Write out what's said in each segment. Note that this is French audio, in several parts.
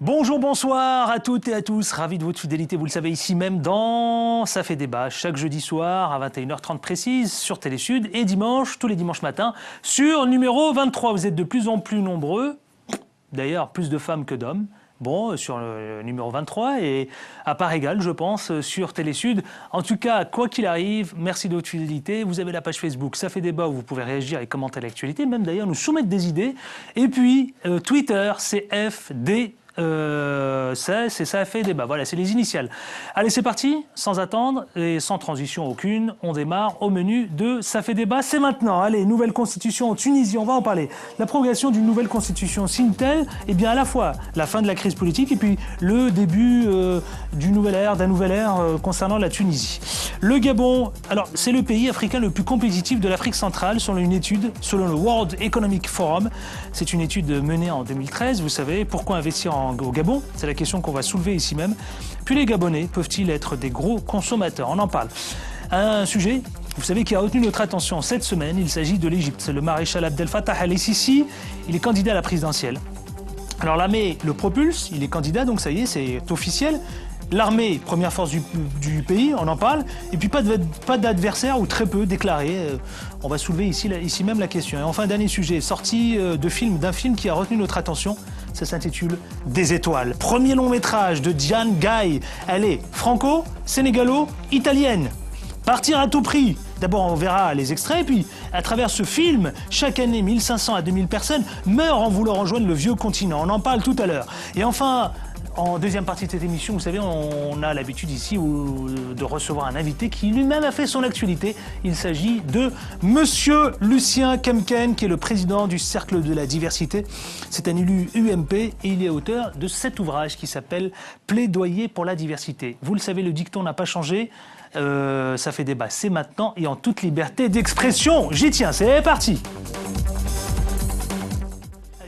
Bonjour, bonsoir à toutes et à tous, ravi de votre fidélité, vous le savez, ici même dans Ça fait débat, chaque jeudi soir à 21h30 précise sur Télé Sud et dimanche, tous les dimanches matins, sur numéro 23. Vous êtes de plus en plus nombreux, d'ailleurs plus de femmes que d'hommes, sur le numéro 23 et à part égale, je pense, sur Télé Sud. En tout cas, quoi qu'il arrive, merci de votre fidélité. Vous avez la page Facebook Ça fait débat où vous pouvez réagir et commenter l'actualité, même d'ailleurs nous soumettre des idées. Et puis, Twitter, c'est FD. Ça fait débat. Voilà, c'est les initiales. Allez, c'est parti, sans attendre et sans transition aucune. On démarre au menu de Ça fait débat. C'est maintenant. Allez, nouvelle constitution en Tunisie, on va en parler. La promulgation d'une nouvelle constitution signe-t-elle à la fois la fin de la crise politique et puis le début d'un nouvel ère concernant la Tunisie. Le Gabon, alors c'est le pays africain le plus compétitif de l'Afrique centrale selon une étude, selon le World Economic Forum. C'est une étude menée en 2013. Vous savez, pourquoi investir au Gabon? C'est la question qu'on va soulever ici même. Puis les Gabonais peuvent-ils être des gros consommateurs? On en parle. Un sujet, vous savez, qui a retenu notre attention cette semaine, il s'agit de l'Égypte. Le maréchal Abdel Fattah el-Sisi, il est candidat à la présidentielle. Alors l'armée le propulse, il est candidat, donc ça y est, c'est officiel. L'armée, première force du pays, on en parle, et puis pas d'adversaire ou très peu déclaré. On va soulever ici même la question. Et enfin, dernier sujet, sortie d'un film qui a retenu notre attention. Ça s'intitule Des étoiles. Premier long métrage de Diane Guy. Elle est franco-sénégalo-italienne. Partir à tout prix. D'abord, on verra les extraits, et puis, à travers ce film, chaque année, 1500 à 2000 personnes meurent en voulant rejoindre le vieux continent. On en parle tout à l'heure. Et enfin, en deuxième partie de cette émission, vous savez, on a l'habitude ici de recevoir un invité qui lui-même a fait son actualité. Il s'agit de Monsieur Lucien Kemken, qui est le président du Cercle de la Diversité. C'est un élu UMP et il est auteur de cet ouvrage qui s'appelle Plaidoyer pour la diversité. Vous le savez, le dicton n'a pas changé. Ça fait débat, c'est maintenant et en toute liberté d'expression. J'y tiens, c'est parti.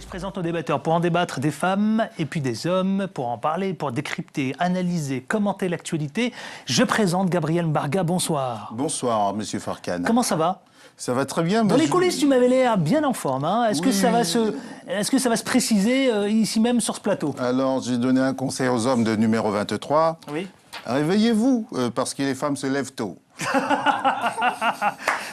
Je présente nos débatteurs pour en débattre, des femmes et puis des hommes, pour en parler, pour décrypter, analyser, commenter l'actualité. Je présente Gabriel Mbarga, bonsoir. Bonsoir, monsieur Farkan. Comment ça va? Ça va très bien. Dans les coulisses, tu m'avais l'air bien en forme. Hein. Est-ce que ça va se préciser ici même sur ce plateau? Alors, j'ai donné un conseil aux hommes de numéro 23. Oui. Réveillez-vous, parce que les femmes se lèvent tôt.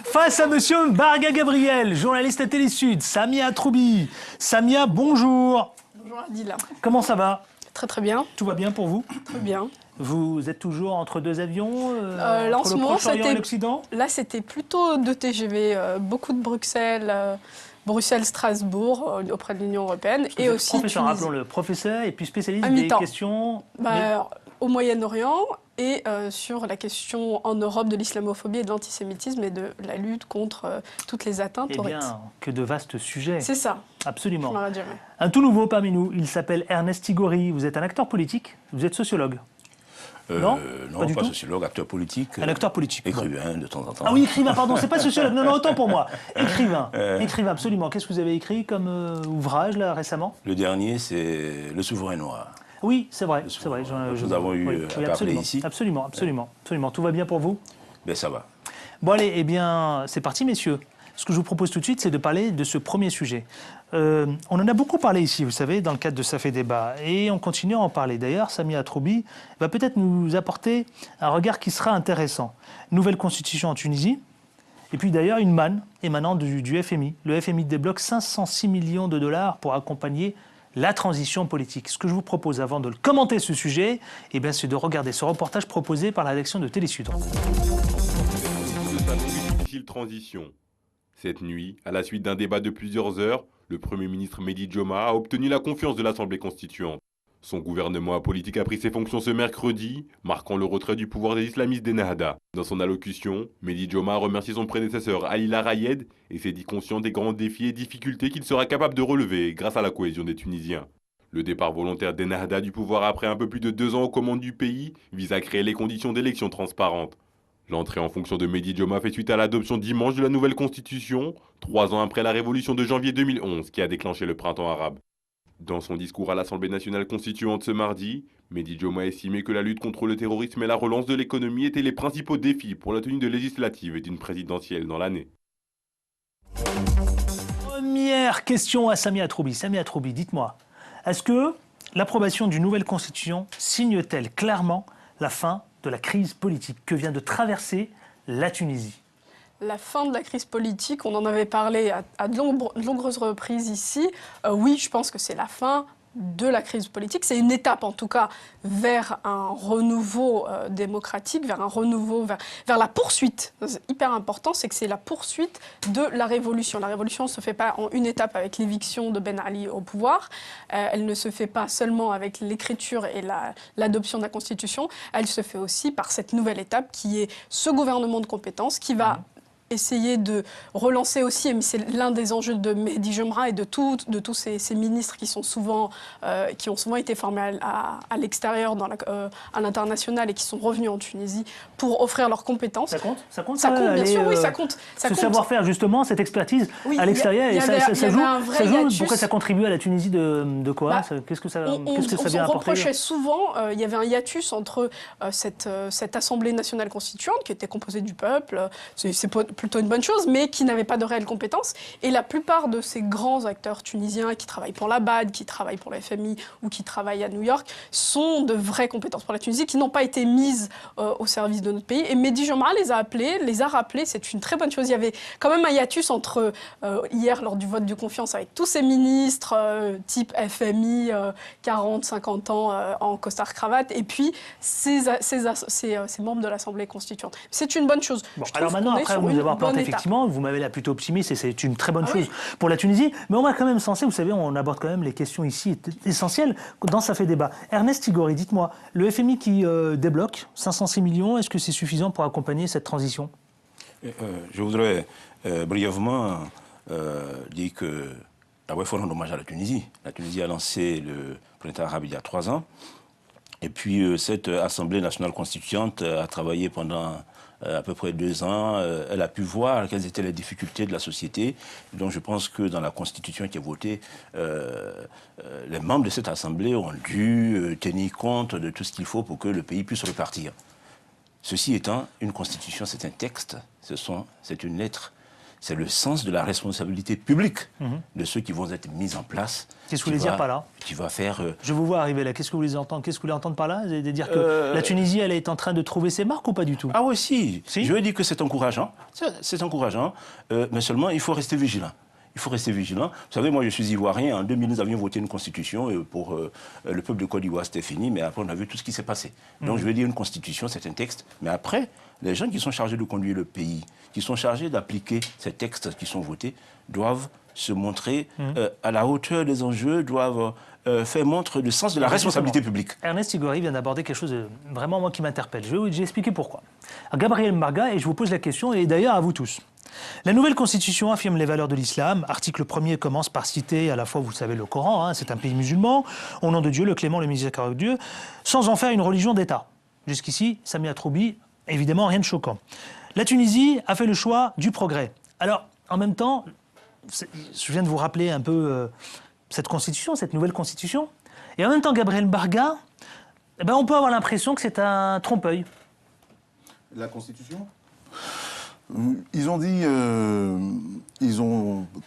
Face à monsieur Mbarga Gabriel, journaliste à Télé Sud, Samia Troubi. Samia, bonjour. Bonjour Adila. Comment ça va? Très très bien. Tout va bien pour vous? Très bien. Vous êtes toujours entre deux avions, là, entre le Proche-Orient et l'Occident? Là, c'était plutôt de TGV, beaucoup de Bruxelles, Bruxelles-Strasbourg, auprès de l'Union européenne, et aussi professeur, Tunisie. rappelons-le, professeur et puis spécialiste À des mi-temps. questions... Au Moyen-Orient et sur la question en Europe de l'islamophobie et de l'antisémitisme et de la lutte contre toutes les atteintes Eh aux rites. bien, que de vastes sujets. C'est ça. Absolument. Je m'en dirais. Un tout nouveau parmi nous, il s'appelle Ernest Tigori. Vous êtes un acteur politique, vous êtes sociologue. Non, pas sociologue, acteur politique. Un acteur politique. Écrivain, de temps en temps. Ah oui, écrivain, pardon, c'est pas sociologue. Non, autant pour moi. Écrivain. Écrivain, absolument. Qu'est-ce que vous avez écrit comme ouvrage, là, récemment? Le dernier, c'est Le Souverain Noir. Oui, c'est vrai. Nous avons eu à parler ici. Absolument. Tout va bien pour vous? Ben, ça va. Bon, allez, eh bien, c'est parti, messieurs. Ce que je vous propose tout de suite, c'est de parler de ce premier sujet. On en a beaucoup parlé ici, vous savez, dans le cadre de Ça fait débat. Et on continue à en parler. D'ailleurs, Samia Troubi va peut-être nous apporter un regard qui sera intéressant. Nouvelle constitution en Tunisie. Et puis d'ailleurs, une manne émanant du FMI. Le FMI débloque 506 millions de dollars pour accompagner la transition politique. Ce que je vous propose avant de commenter ce sujet, eh bien, c'est de regarder ce reportage proposé par la rédaction de Télé Sud. Difficile transition. Cette nuit, à la suite d'un débat de plusieurs heures, le Premier ministre Mehdi Djoma a obtenu la confiance de l'Assemblée constituante. Son gouvernement apolitique a pris ses fonctions ce mercredi, marquant le retrait du pouvoir des islamistes d'Ennahda. Dans son allocution, Mehdi Djoma a remercié son prédécesseur Ali Larayed et s'est dit conscient des grands défis et difficultés qu'il sera capable de relever grâce à la cohésion des Tunisiens. Le départ volontaire d'Ennahda du pouvoir après un peu plus de 2 ans aux commandes du pays vise à créer les conditions d'élections transparentes. L'entrée en fonction de Mehdi Djoma fait suite à l'adoption dimanche de la nouvelle constitution, 3 ans après la révolution de janvier 2011 qui a déclenché le printemps arabe. Dans son discours à l'Assemblée nationale constituante ce mardi, Mehdi Dioma a estimé que la lutte contre le terrorisme et la relance de l'économie étaient les principaux défis pour la tenue de législatives et d'une présidentielle dans l'année. Première question à Samia Troubi. Samia Troubi, dites-moi, est-ce que l'approbation d'une nouvelle constitution signe-t-elle clairement la fin de la crise politique que vient de traverser la Tunisie? La fin de la crise politique, on en avait parlé à de nombreuses reprises ici. Oui, je pense que c'est la fin de la crise politique. C'est une étape, en tout cas, vers un renouveau démocratique, vers un renouveau, vers la poursuite. C'est hyper important, c'est que c'est la poursuite de la révolution. La révolution ne se fait pas en une étape avec l'éviction de Ben Ali au pouvoir. Elle ne se fait pas seulement avec l'écriture et l'adoption de la Constitution. Elle se fait aussi par cette nouvelle étape qui est ce gouvernement de compétences qui va essayer de relancer aussi, mais c'est l'un des enjeux de Mehdi Jomra et de tous ces ministres qui ont souvent été formés à l'extérieur, à l'international et qui sont revenus en Tunisie pour offrir leurs compétences. Ça compte? Ça compte, ça compte, bien sûr, oui, ça compte. Ce savoir-faire, justement, cette expertise à l'extérieur, et ça joue. Pourquoi ça contribue à la Tunisie de quoi? Qu'est-ce que ça vient apporter? On reprochait souvent, il y avait un hiatus entre cette Assemblée nationale constituante qui était composée du peuple, c'est plutôt une bonne chose, mais qui n'avait pas de réelles compétences. Et la plupart de ces grands acteurs tunisiens qui travaillent pour la BAD, qui travaillent pour la FMI ou qui travaillent à New York, sont de vraies compétences pour la Tunisie, qui n'ont pas été mises au service de notre pays. Et Mehdi Jomra les a appelés, les a rappelés, c'est une très bonne chose. Il y avait quand même un hiatus entre hier, lors du vote de confiance, avec tous ces ministres type FMI, 40, 50 ans en costard-cravate, et puis ces membres de l'Assemblée constituante. C'est une bonne chose. Bon, alors maintenant, après vous avoir planté, effectivement, vous m'avez là plutôt optimiste et c'est une très bonne chose pour la Tunisie. Mais on va quand même censé, vous savez, on aborde quand même les questions ici essentielles dans Ça fait débat. Ernest Tigori, dites-moi, le FMI qui débloque 506 millions, est-ce que c'est suffisant pour accompagner cette transition? Je voudrais brièvement dire que d'abord il faut rendre hommage à la Tunisie. La Tunisie a lancé le printemps arabe il y a 3 ans. Et puis cette Assemblée nationale constituante a travaillé pendant à peu près 2 ans. Elle a pu voir quelles étaient les difficultés de la société. Donc je pense que dans la Constitution qui est votée, les membres de cette Assemblée ont dû tenir compte de tout ce qu'il faut pour que le pays puisse repartir. Ceci étant, une Constitution, c'est un texte, c'est une lettre. C'est le sens de la responsabilité publique de ceux qui vont être mis en place. Qu'est-ce que vous voulez dire par là? Qui va faire... Je vous vois arriver là. Qu'est-ce que vous voulez entendre? Qu'est-ce que vous voulez entendre par là? Vous allez dire que la Tunisie, elle est en train de trouver ses marques ou pas du tout? Ah oui, si. Je veux dire que c'est encourageant. C'est encourageant. Mais seulement, il faut rester vigilant. Il faut rester vigilant. Vous savez, moi, je suis ivoirien. En 2000, nous avions voté une constitution pour le peuple de Côte d'Ivoire, c'était fini. Mais après, on a vu tout ce qui s'est passé. Donc, je veux dire, une constitution, c'est un texte. Mais après, les gens qui sont chargés de conduire le pays, qui sont chargés d'appliquer ces textes qui sont votés, doivent se montrer à la hauteur des enjeux, doivent faire montre du sens de la responsabilité publique. Ernest Tigori vient d'aborder quelque chose de vraiment, moi, qui m'interpelle. Je vais vous expliquer pourquoi. À Gabriel Mbarga, et je vous pose la question, et d'ailleurs à vous tous. La nouvelle constitution affirme les valeurs de l'islam. Article 1er commence par citer à la fois, vous le savez, le Coran, c'est un pays musulman, au nom de Dieu, le clément, le miséricordieux, sans en faire une religion d'État. Jusqu'ici, Samia Troubi, évidemment, rien de choquant. La Tunisie a fait le choix du progrès. Alors, en même temps, je viens de vous rappeler un peu cette constitution, cette nouvelle constitution, et en même temps, Gabriel Mbarga, on peut avoir l'impression que c'est un trompe-l'œil. La constitution ? Ils ont dit,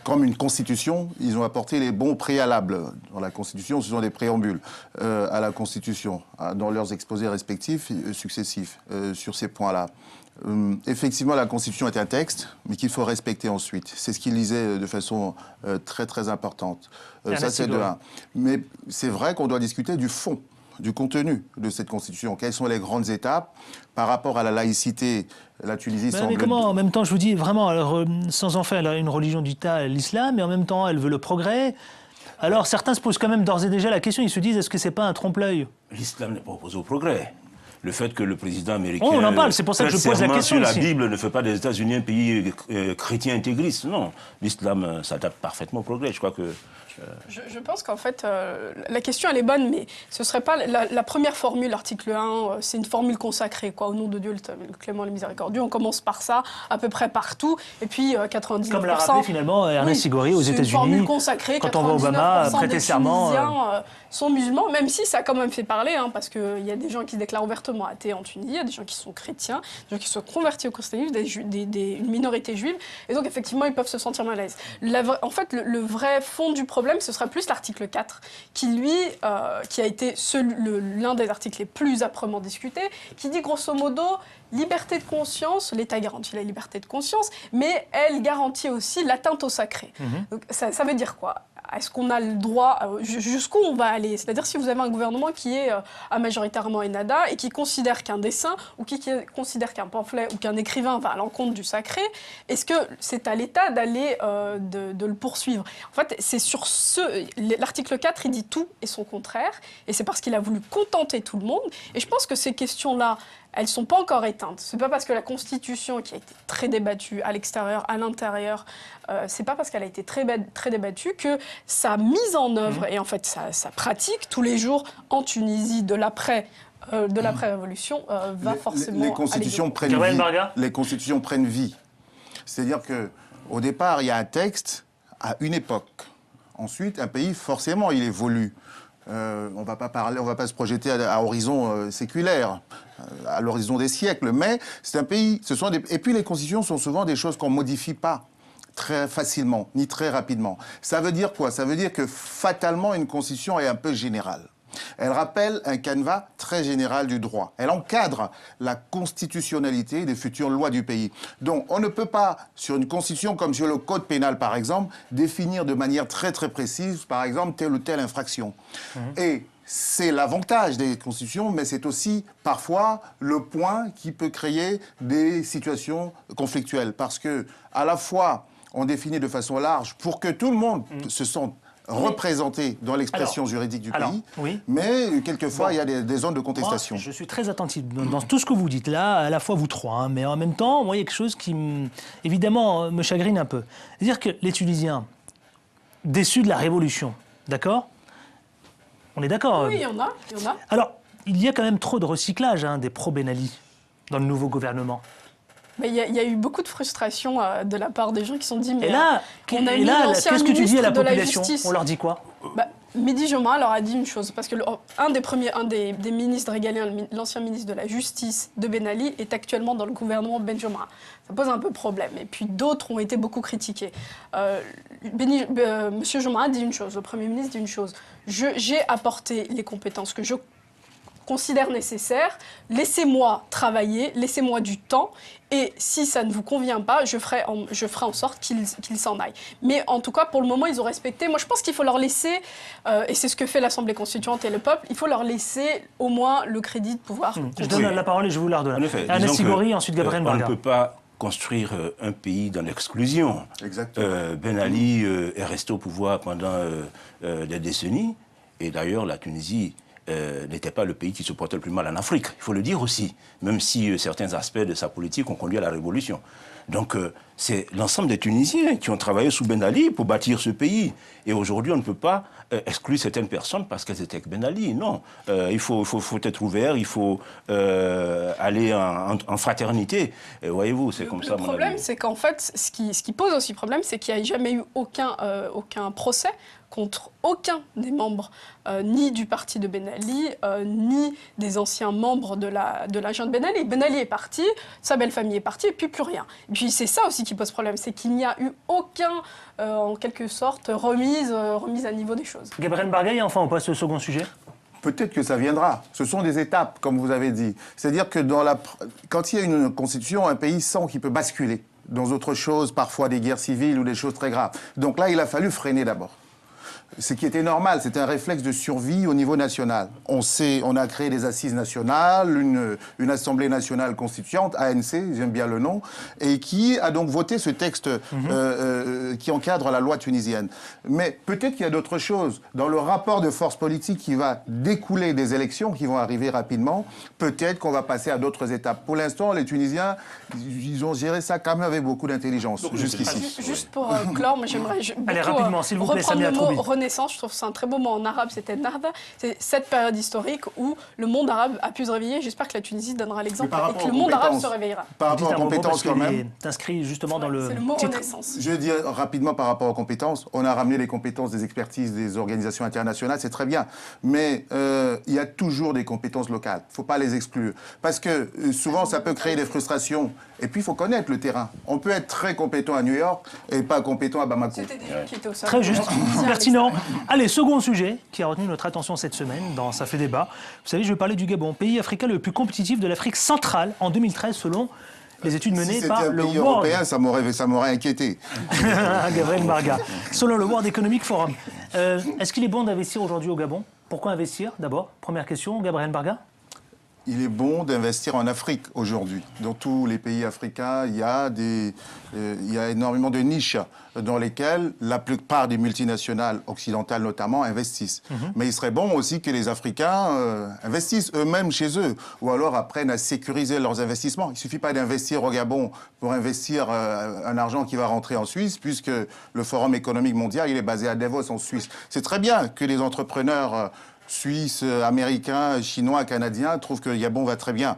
comme une constitution, ils ont apporté les bons préalables. Dans la constitution, ce sont des préambules à la constitution, dans leurs exposés respectifs, successifs, sur ces points-là. Effectivement, la constitution est un texte, mais qu'il faut respecter ensuite. C'est ce qu'il disait de façon très, très importante. Ça, c'est de un. Mais c'est vrai qu'on doit discuter du fond, du contenu de cette constitution. Quelles sont les grandes étapes par rapport à la laïcité? La Tunisie semble... Mais comment, en même temps, je vous dis vraiment, alors, sans en faire une religion d'État, l'islam, mais en même temps, elle veut le progrès. Alors, certains se posent quand même d'ores et déjà la question, ils se disent, est-ce que c'est pas un trompe-l'œil? L'islam n'est pas opposé au progrès. Le fait que le président américain... on en parle, c'est pour ça que je pose la question sur la ici. Bible ne fait pas des États-Unis un pays chrétien intégriste. Non, l'islam s'adapte parfaitement au progrès. Je crois que Je pense qu'en fait, la question, elle est bonne, mais ce ne serait pas la première formule, l'article 1, c'est une formule consacrée, quoi, au nom de Dieu, le clément, le miséricordieux. On commence par ça, à peu près partout, et puis 99%... Comme l'a rappelé finalement Ernest Sigori aux États-Unis. C'est une formule consacrée, quand on voit Obama prêter serment... sont musulmans, même si ça a quand même fait parler, hein, parce qu'il y a des gens qui se déclarent ouvertement athées en Tunisie, il y a des gens qui sont chrétiens, des gens qui sont convertis au christianisme, une minorité juive, et donc effectivement ils peuvent se sentir mal à l'aise. En fait, le vrai fond du problème, ce sera plus l'article 4, qui lui, qui a été l'un des articles les plus âprement discutés, qui dit grosso modo, liberté de conscience, l'État garantit la liberté de conscience, mais elle garantit aussi l'atteinte au sacré. Donc, ça veut dire quoi ? Est-ce qu'on a le droit, jusqu'où on va aller? C'est-à-dire si vous avez un gouvernement qui est à majoritairement Ennahda et qui considère qu'un dessin ou qui considère qu'un pamphlet ou qu'un écrivain va à l'encontre du sacré, est-ce que c'est à l'État d'aller de le poursuivre? En fait, c'est sur l'article 4, il dit tout et son contraire, et c'est parce qu'il a voulu contenter tout le monde. Et je pense que ces questions-là, elles ne sont pas encore éteintes. Ce n'est pas parce que la Constitution, qui a été très débattue à l'extérieur, à l'intérieur, c'est pas parce qu'elle a été très débattue que sa mise en œuvre et en fait sa pratique tous les jours en Tunisie de l'après-révolution va forcément les constitutions prennent vie. Les constitutions prennent vie. C'est-à-dire qu'au départ, il y a un texte à une époque. Ensuite, un pays, forcément, il évolue. On va pas se projeter à horizon séculaire, à l'horizon des siècles, mais c'est un pays, et puis les constitutions sont souvent des choses qu'on modifie pas très facilement, ni très rapidement. Ça veut dire quoi? Ça veut dire que fatalement, une constitution est un peu générale. Elle rappelle un canevas très général du droit. Elle encadre la constitutionnalité des futures lois du pays. Donc, on ne peut pas, sur une constitution comme sur le code pénal, par exemple, définir de manière très très précise, par exemple, telle ou telle infraction. Et c'est l'avantage des constitutions, mais c'est aussi parfois le point qui peut créer des situations conflictuelles. Parce que, à la fois, on définit de façon large pour que tout le monde se sente représenté dans l'expression juridique du pays, mais quelquefois il y a des zones de contestation. Moi, je suis très attentif dans tout ce que vous dites là, à la fois vous trois, hein, mais en même temps, moi, il y a quelque chose qui, évidemment, me chagrine un peu. C'est-à-dire que les Tunisiens, déçus de la Révolution, d'accord? On est d'accord? Oui, il y en a. Alors, il y a quand même trop de recyclage des pro-Ben Ali dans le nouveau gouvernement. Mais il y a eu beaucoup de frustration de la part des gens qui se sont dit mais et là, qu'est-ce que tu dis à la population? On leur dit quoi? Mehdi Joma leur a dit une chose, parce que un des ministres régaliens, l'ancien ministre de la Justice de Ben Ali, est actuellement dans le gouvernement Ben Joma. Ça pose un peu problème. Et puis d'autres ont été beaucoup critiqués. Monsieur Joma a dit une chose, le Premier ministre dit une chose. J'ai apporté les compétences que je considère nécessaire, laissez-moi travailler, laissez-moi du temps, et si ça ne vous convient pas, je ferai en sorte qu'ils s'en aillent. Mais en tout cas, pour le moment, ils ont respecté. Moi, je pense qu'il faut leur laisser, et c'est ce que fait l'Assemblée constituante et le peuple, il faut leur laisser au moins le crédit de pouvoir... Je donne la parole et je vous la redonne. Ernest Sigori, ensuite Gabriel Barga. On ne peut pas construire un pays dans l'exclusion. Ben Ali est resté au pouvoir pendant des décennies, et d'ailleurs, la Tunisie n'était pas le pays qui se portait le plus mal en Afrique, il faut le dire aussi, même si certains aspects de sa politique ont conduit à la révolution. Donc c'est l'ensemble des Tunisiens qui ont travaillé sous Ben Ali pour bâtir ce pays. Et aujourd'hui, on ne peut pas exclure certaines personnes parce qu'elles étaient avec Ben Ali. Non, il faut être ouvert, il faut aller en fraternité. Voyez-vous, c'est comme ça. Le problème, c'est qu'en fait, ce qui pose aussi problème, c'est qu'il n'y a jamais eu aucun procès contre aucun des membres, ni du parti de Ben Ali, ni des anciens membres de la junte Ben Ali. Ben Ali est parti, sa belle famille est partie, et puis plus rien. Et puis c'est ça aussi qui pose problème, c'est qu'il n'y a eu aucun, en quelque sorte, remise à niveau des choses. Gabriel Barga, il y a enfin on passe au second sujet. Peut-être que ça viendra. Ce sont des étapes, comme vous avez dit. C'est-à-dire que quand il y a une constitution, un pays sent qu'il peut basculer dans autre chose, parfois des guerres civiles ou des choses très graves. Donc là, il a fallu freiner d'abord. Ce qui était normal, c'était un réflexe de survie au niveau national. On a créé des assises nationales, une assemblée nationale constituante, ANC, j'aime bien le nom, et qui a donc voté ce texte qui encadre la loi tunisienne. Mais peut-être qu'il y a d'autres choses. Dans le rapport de force politique qui va découler des élections qui vont arriver rapidement, peut-être qu'on va passer à d'autres étapes. Pour l'instant, les Tunisiens, ils ont géré ça quand même avec beaucoup d'intelligence jusqu'ici. Juste pour clore, moi j'aimerais allez, rapidement, s'il vous plaît, reprendre le mot renaissance, je trouve que c'est un très beau mot en arabe, c'était Narda. C'est cette période historique où le monde arabe a pu se réveiller. J'espère que la Tunisie donnera l'exemple et que le monde arabe se réveillera. Par rapport aux compétences, quand même. C'est inscrit justement dans le. C'est le mot renaissance. Je veux dire rapidement par rapport aux compétences. On a ramené les compétences des expertises des organisations internationales, c'est très bien. Mais il y a toujours des compétences locales. Il ne faut pas les exclure. Parce que souvent, ça peut créer des frustrations. Et puis, il faut connaître le terrain. On peut être très compétent à New York et pas compétent à Bamako. C'était des gens qui étaient au sol. Très juste, pertinent. Allez, second sujet qui a retenu notre attention cette semaine dans Ça fait débat. Vous savez, je vais parler du Gabon, pays africain le plus compétitif de l'Afrique centrale en 2013 selon les études menées si par c'était le un pays World... européen, ça m'aurait inquiété. Gabriel Marga. Selon le World Economic Forum. Est-ce qu'il est bon d'investir aujourd'hui au Gabon? Pourquoi investir d'abord? Première question, Gabriel Marga. Il est bon d'investir en Afrique aujourd'hui. Dans tous les pays africains, il y a énormément de niches dans lesquelles la plupart des multinationales occidentales notamment investissent. Mais il serait bon aussi que les Africains investissent eux-mêmes chez eux ou alors apprennent à sécuriser leurs investissements. Il ne suffit pas d'investir au Gabon pour investir un argent qui va rentrer en Suisse puisque le Forum économique mondial il est basé à Davos en Suisse. C'est très bien que les entrepreneurs Suisses, Américains, Chinois, Canadiens trouvent que le Gabon va très bien.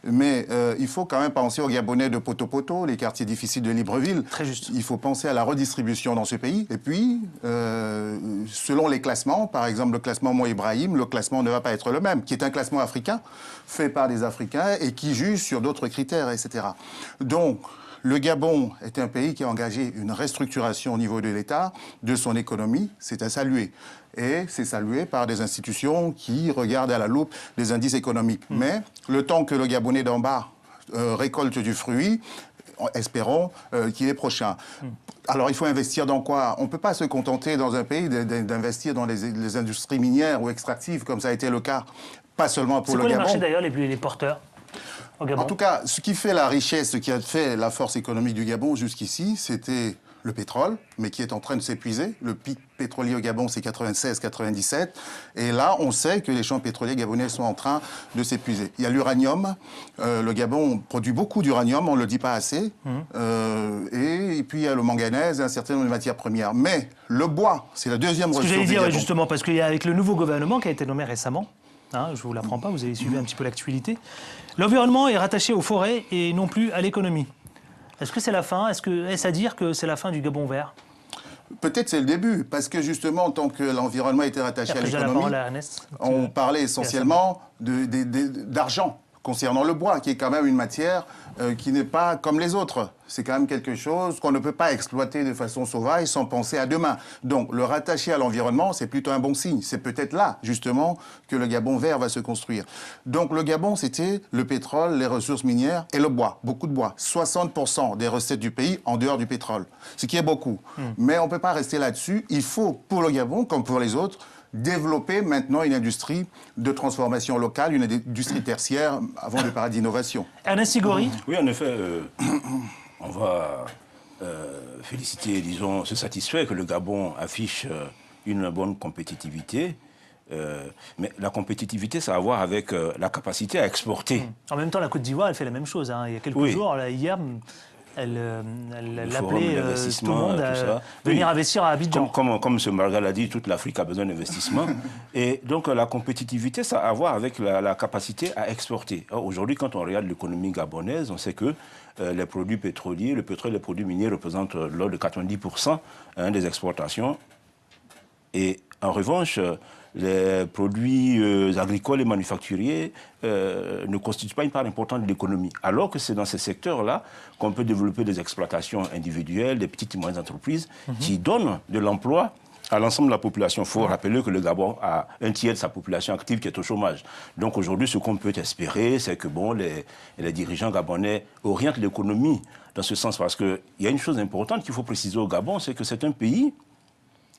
Mais il faut quand même penser aux Gabonais de Poto-Poto, les quartiers difficiles de Libreville. Très juste. Il faut penser à la redistribution dans ce pays. Et puis, selon les classements, par exemple le classement Mo Ibrahim, le classement ne va pas être le même, qui est un classement africain, fait par des Africains et qui juge sur d'autres critères, etc. Donc, le Gabon est un pays qui a engagé une restructuration au niveau de l'État, de son économie, c'est à saluer. Et c'est salué par des institutions qui regardent à la loupe les indices économiques. Mais le temps que le Gabonais d'en bas récolte du fruit, espérons qu'il est prochain. Alors il faut investir dans quoi? On ne peut pas se contenter dans un pays d'investir dans les industries minières ou extractives, comme ça a été le cas, pas seulement pour le Gabon. C'est quoi les marchés d'ailleurs les porteurs au Gabon? En tout cas, ce qui fait la richesse, ce qui a fait la force économique du Gabon jusqu'ici, c'était le pétrole, mais qui est en train de s'épuiser. Le pic pétrolier au Gabon, c'est 96-97. Et là, on sait que les champs pétroliers gabonais sont en train de s'épuiser. Il y a l'uranium. Le Gabon produit beaucoup d'uranium, on ne le dit pas assez. Et puis, il y a le manganèse et un certain nombre de matières premières. Mais le bois, c'est la deuxième ressource du Gabon. Ce que j'allais dire, justement, parce qu'il y a avec le nouveau gouvernement qui a été nommé récemment, je ne vous l'apprends pas, vous avez suivi un petit peu l'actualité, l'environnement est rattaché aux forêts et non plus à l'économie. Est-ce que c'est la fin? Est-ce à dire que c'est la fin du Gabon vert? Peut-être c'est le début, parce que justement, tant que l'environnement était rattaché à l'économie, on parlait essentiellement d'argent concernant le bois, qui est quand même une matière qui n'est pas comme les autres. C'est quand même quelque chose qu'on ne peut pas exploiter de façon sauvage sans penser à demain. Donc le rattacher à l'environnement, c'est plutôt un bon signe. C'est peut-être là, justement, que le Gabon vert va se construire. Donc le Gabon, c'était le pétrole, les ressources minières et le bois, beaucoup de bois. 60% des recettes du pays en dehors du pétrole, ce qui est beaucoup. Mais on ne peut pas rester là-dessus. Il faut, pour le Gabon, comme pour les autres, développer maintenant une industrie de transformation locale, une industrie tertiaire avant de parler d'innovation. Ernest Sigori? Oui, en effet, on va féliciter, disons, se satisfaire que le Gabon affiche une bonne compétitivité. Mais la compétitivité, ça a à voir avec la capacité à exporter. En même temps, la Côte d'Ivoire, elle fait la même chose. Il y a quelques jours, là, hier, elle appelait tout le monde à venir investir à Abidjan. Comme M. Marga l'a dit, toute l'Afrique a besoin d'investissement. Et donc la compétitivité, ça a à voir avec la capacité à exporter. Aujourd'hui, quand on regarde l'économie gabonaise, on sait que les produits pétroliers, le pétrole et les produits miniers représentent l'ordre de 90% des exportations. Et en revanche, les produits agricoles et manufacturiers ne constituent pas une part importante de l'économie. Alors que c'est dans ces secteurs-là qu'on peut développer des exploitations individuelles, des petites et moyennes entreprises qui donnent de l'emploi à l'ensemble de la population. Il faut rappeler que le Gabon a un tiers de sa population active qui est au chômage. Donc aujourd'hui, ce qu'on peut espérer, c'est que les dirigeants gabonais orientent l'économie dans ce sens. Parce qu'il y a une chose importante qu'il faut préciser au Gabon, c'est que c'est un pays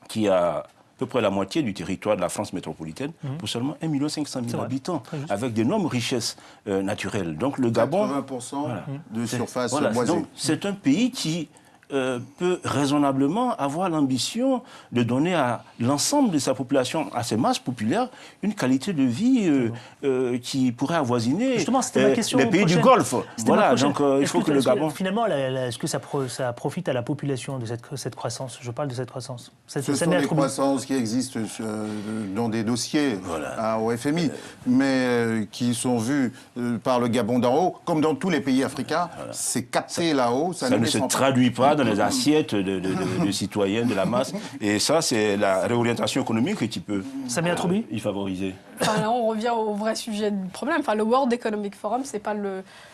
qui a à peu près la moitié du territoire de la France métropolitaine pour seulement 1 500 000 habitants, avec d'énormes richesses naturelles. Donc le Gabon... 80% de surface boisée. C'est un pays qui peut raisonnablement avoir l'ambition de donner à l'ensemble de sa population, à ses masses populaires, une qualité de vie qui pourrait avoisiner justement, c'était ma question les pays prochaine. du Golfe. Voilà, donc il faut que le Gabon... Finalement, est-ce que ça profite à la population de cette croissance? Je parle de cette croissance. Ce sont des croissances qui existent dans des dossiers au FMI, mais qui sont vus par le Gabon d'en haut, comme dans tous les pays africains. C'est capté là-haut. Ça ne se traduit pas dans les assiettes de citoyens, de la masse. Et ça, c'est la réorientation économique qui peut y favoriser. Enfin, là, on revient au vrai sujet du problème. Enfin, le World Economic Forum, c'est pas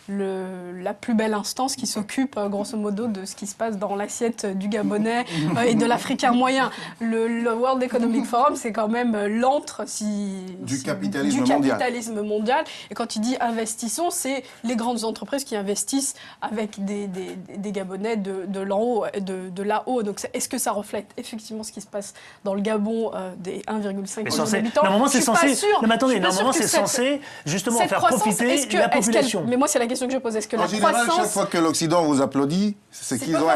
la plus belle instance qui s'occupe, grosso modo, de ce qui se passe dans l'assiette du Gabonais et de l'Africain moyen. Le World Economic Forum, c'est quand même l'antre du capitalisme mondial. Et quand il dit investissons, c'est les grandes entreprises qui investissent avec des Gabonais de là-haut. Donc, est-ce que ça reflète effectivement ce qui se passe dans le Gabon des 1,5 million d'habitants? Normalement, c'est censé... Non, mais attendez, normalement, c'est censé justement faire profiter la population. Mais moi, c'est la question que je pose. Est-ce que en général, chaque fois que l'Occident vous applaudit, c'est qu'ils ont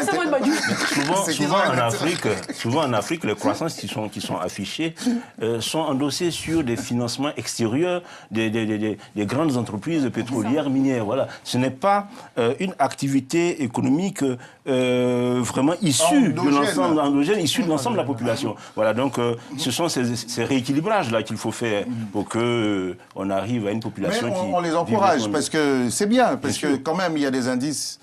souvent en Afrique, les croissances qui sont affichées sont endossées sur des financements extérieurs des grandes entreprises pétrolières, minières. Voilà. Ce n'est pas une activité économique vraiment issue de l'ensemble endogène, issue de l'ensemble de la population. Voilà, donc ce sont ces rééquilibrages-là qu'il faut faire pour qu'on arrive à une population qui... on les encourage, parce que c'est bien, parce que quand même, il y a des indices